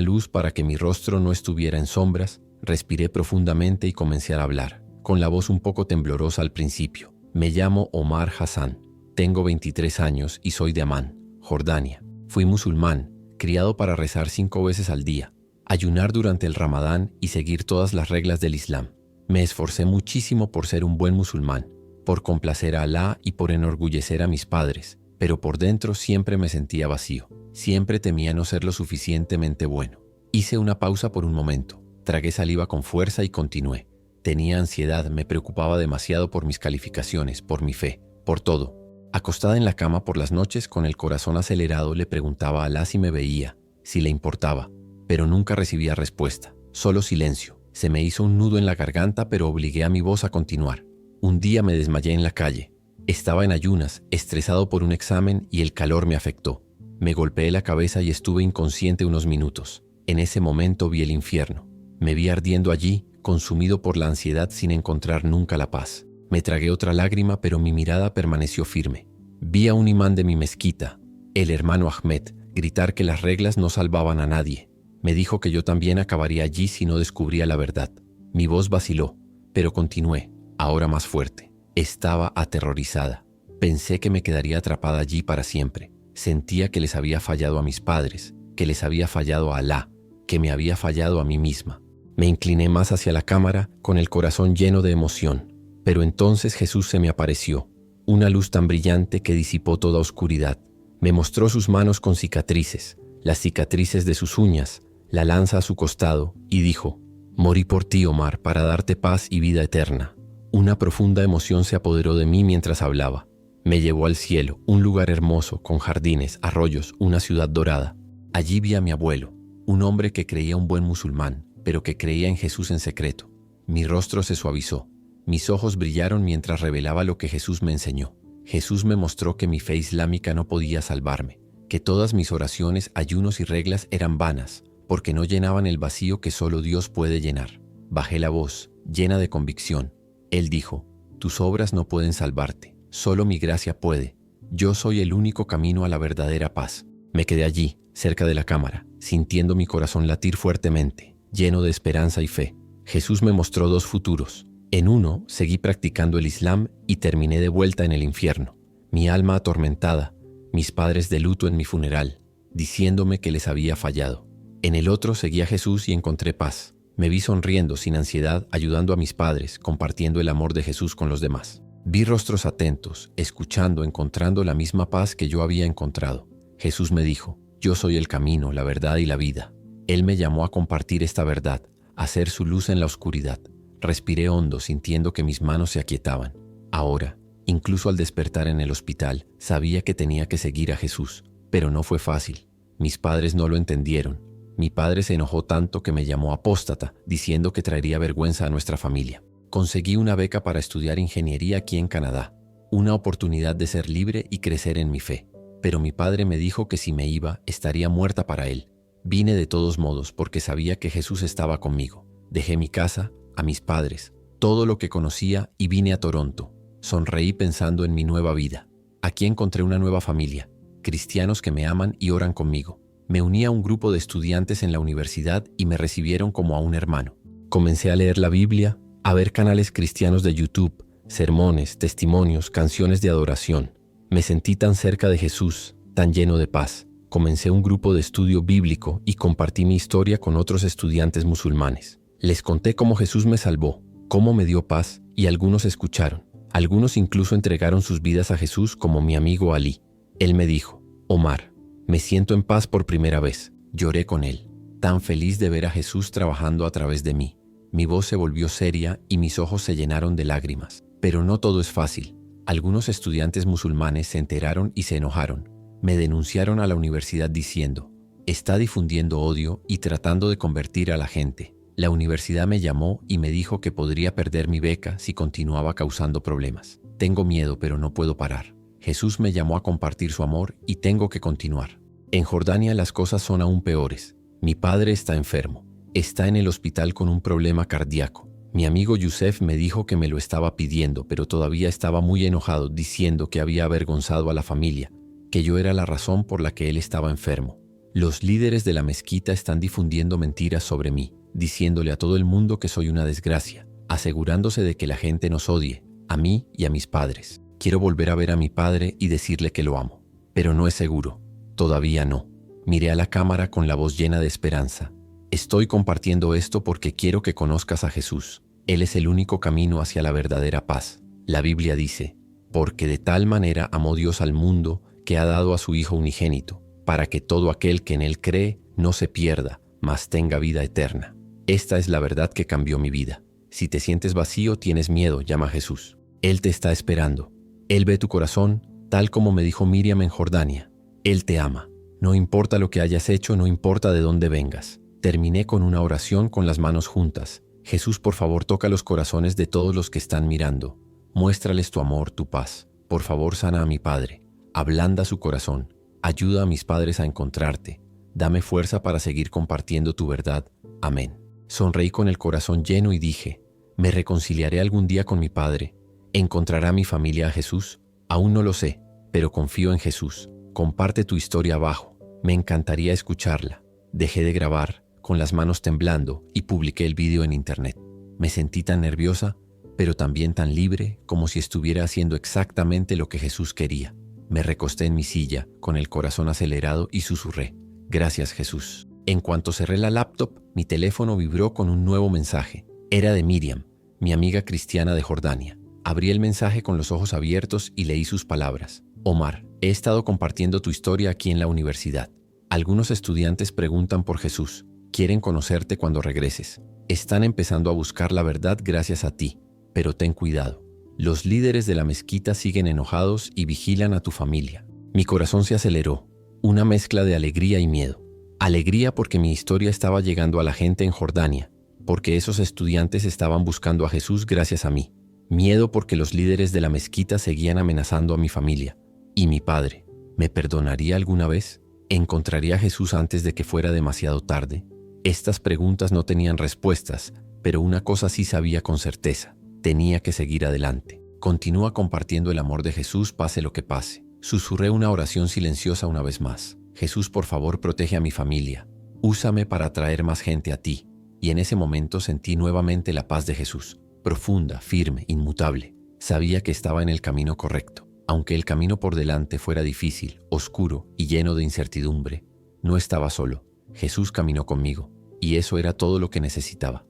luz para que mi rostro no estuviera en sombras, respiré profundamente y comencé a hablar, con la voz un poco temblorosa al principio. Me llamo Omar Hassan, tengo 23 años y soy de Amán, Jordania. Fui musulmán, criado para rezar 5 veces al día, ayunar durante el Ramadán y seguir todas las reglas del Islam. Me esforcé muchísimo por ser un buen musulmán, por complacer a Alá y por enorgullecer a mis padres, pero por dentro siempre me sentía vacío. Siempre temía no ser lo suficientemente bueno. Hice una pausa por un momento, tragué saliva con fuerza y continué. Tenía ansiedad, me preocupaba demasiado por mis calificaciones, por mi fe, por todo. Acostada en la cama por las noches, con el corazón acelerado, le preguntaba a Alá si me veía, si le importaba, pero nunca recibía respuesta, solo silencio. Se me hizo un nudo en la garganta, pero obligué a mi voz a continuar. Un día me desmayé en la calle. Estaba en ayunas, estresado por un examen y el calor me afectó. Me golpeé la cabeza y estuve inconsciente unos minutos. En ese momento vi el infierno. Me vi ardiendo allí, consumido por la ansiedad sin encontrar nunca la paz. Me tragué otra lágrima, pero mi mirada permaneció firme. Vi a un imán de mi mezquita, el hermano Ahmed, gritar que las reglas no salvaban a nadie. Me dijo que yo también acabaría allí si no descubría la verdad. Mi voz vaciló, pero continué, ahora más fuerte. Estaba aterrorizada. Pensé que me quedaría atrapada allí para siempre. Sentía que les había fallado a mis padres, que les había fallado a Alá, que me había fallado a mí misma. Me incliné más hacia la cámara, con el corazón lleno de emoción. Pero entonces Jesús se me apareció, una luz tan brillante que disipó toda oscuridad. Me mostró sus manos con cicatrices, las cicatrices de sus uñas, la lanza a su costado, y dijo: «Morí por ti, Omar, para darte paz y vida eterna». Una profunda emoción se apoderó de mí mientras hablaba. Me llevó al cielo, un lugar hermoso, con jardines, arroyos, una ciudad dorada. Allí vi a mi abuelo, un hombre que creía un buen musulmán, pero que creía en Jesús en secreto. Mi rostro se suavizó. Mis ojos brillaron mientras revelaba lo que Jesús me enseñó. Jesús me mostró que mi fe islámica no podía salvarme, que todas mis oraciones, ayunos y reglas eran vanas, porque no llenaban el vacío que solo Dios puede llenar. Bajé la voz, llena de convicción. Él dijo: «Tus obras no pueden salvarte, solo mi gracia puede. Yo soy el único camino a la verdadera paz». Me quedé allí, cerca de la cámara, sintiendo mi corazón latir fuertemente, lleno de esperanza y fe. Jesús me mostró 2 futuros. En uno, seguí practicando el Islam y terminé de vuelta en el infierno. Mi alma atormentada, mis padres de luto en mi funeral, diciéndome que les había fallado. En el otro seguí a Jesús y encontré paz. Me vi sonriendo, sin ansiedad, ayudando a mis padres, compartiendo el amor de Jesús con los demás. Vi rostros atentos, escuchando, encontrando la misma paz que yo había encontrado. Jesús me dijo: «Yo soy el camino, la verdad y la vida». Él me llamó a compartir esta verdad, a ser su luz en la oscuridad. Respiré hondo, sintiendo que mis manos se aquietaban. Ahora, incluso al despertar en el hospital, sabía que tenía que seguir a Jesús, pero no fue fácil. Mis padres no lo entendieron. Mi padre se enojó tanto que me llamó apóstata, diciendo que traería vergüenza a nuestra familia. Conseguí una beca para estudiar ingeniería aquí en Canadá, una oportunidad de ser libre y crecer en mi fe. Pero mi padre me dijo que si me iba, estaría muerta para él. Vine de todos modos porque sabía que Jesús estaba conmigo. Dejé mi casa, a mis padres, todo lo que conocía y vine a Toronto. Sonreí pensando en mi nueva vida. Aquí encontré una nueva familia, cristianos que me aman y oran conmigo. Me uní a un grupo de estudiantes en la universidad y me recibieron como a un hermano. Comencé a leer la Biblia, a ver canales cristianos de YouTube, sermones, testimonios, canciones de adoración. Me sentí tan cerca de Jesús, tan lleno de paz. Comencé un grupo de estudio bíblico y compartí mi historia con otros estudiantes musulmanes. Les conté cómo Jesús me salvó, cómo me dio paz, y algunos escucharon. Algunos incluso entregaron sus vidas a Jesús, como mi amigo Ali. Él me dijo: Omar, me siento en paz por primera vez. Lloré con él, tan feliz de ver a Jesús trabajando a través de mí. Mi voz se volvió seria y mis ojos se llenaron de lágrimas. Pero no todo es fácil. Algunos estudiantes musulmanes se enteraron y se enojaron. Me denunciaron a la universidad diciendo: está difundiendo odio y tratando de convertir a la gente. La universidad me llamó y me dijo que podría perder mi beca si continuaba causando problemas. Tengo miedo, pero no puedo parar. Jesús me llamó a compartir su amor y tengo que continuar. En Jordania las cosas son aún peores. Mi padre está enfermo. Está en el hospital con un problema cardíaco. Mi amigo Yusef me dijo que me lo estaba pidiendo, pero todavía estaba muy enojado, diciendo que había avergonzado a la familia, que yo era la razón por la que él estaba enfermo. Los líderes de la mezquita están difundiendo mentiras sobre mí, diciéndole a todo el mundo que soy una desgracia, asegurándose de que la gente nos odie, a mí y a mis padres. Quiero volver a ver a mi padre y decirle que lo amo, pero no es seguro. Todavía no. Miré a la cámara con la voz llena de esperanza. Estoy compartiendo esto porque quiero que conozcas a Jesús. Él es el único camino hacia la verdadera paz. La Biblia dice: porque de tal manera amó Dios al mundo que ha dado a su Hijo unigénito, para que todo aquel que en Él cree no se pierda, mas tenga vida eterna. Esta es la verdad que cambió mi vida. Si te sientes vacío, tienes miedo, llama a Jesús. Él te está esperando. Él ve tu corazón, tal como me dijo Miriam en Jordania. Él te ama. No importa lo que hayas hecho, no importa de dónde vengas. Terminé con una oración con las manos juntas. Jesús, por favor, toca los corazones de todos los que están mirando. Muéstrales tu amor, tu paz. Por favor, sana a mi padre. Ablanda su corazón. Ayuda a mis padres a encontrarte. Dame fuerza para seguir compartiendo tu verdad. Amén. Sonreí con el corazón lleno y dije: ¿me reconciliaré algún día con mi padre? ¿Encontrará mi familia a Jesús? Aún no lo sé, pero confío en Jesús. Comparte tu historia abajo. Me encantaría escucharla. Dejé de grabar, con las manos temblando, y publiqué el vídeo en internet. Me sentí tan nerviosa, pero también tan libre, como si estuviera haciendo exactamente lo que Jesús quería. Me recosté en mi silla, con el corazón acelerado, y susurré: gracias, Jesús. En cuanto cerré la laptop, mi teléfono vibró con un nuevo mensaje. Era de Miriam, mi amiga cristiana de Jordania. Abrí el mensaje con los ojos abiertos y leí sus palabras: Omar, he estado compartiendo tu historia aquí en la universidad. Algunos estudiantes preguntan por Jesús. Quieren conocerte cuando regreses. Están empezando a buscar la verdad gracias a ti, pero ten cuidado. Los líderes de la mezquita siguen enojados y vigilan a tu familia. Mi corazón se aceleró, una mezcla de alegría y miedo. Alegría porque mi historia estaba llegando a la gente en Jordania, porque esos estudiantes estaban buscando a Jesús gracias a mí. Miedo porque los líderes de la mezquita seguían amenazando a mi familia. ¿Y mi padre? ¿Me perdonaría alguna vez? ¿Encontraría a Jesús antes de que fuera demasiado tarde? Estas preguntas no tenían respuestas, pero una cosa sí sabía con certeza: tenía que seguir adelante. Continúa compartiendo el amor de Jesús, pase lo que pase. Susurré una oración silenciosa una vez más. Jesús, por favor, protege a mi familia. Úsame para atraer más gente a ti. Y en ese momento sentí nuevamente la paz de Jesús, profunda, firme, inmutable. Sabía que estaba en el camino correcto. Aunque el camino por delante fuera difícil, oscuro y lleno de incertidumbre, no estaba solo. Jesús caminó conmigo, y eso era todo lo que necesitaba.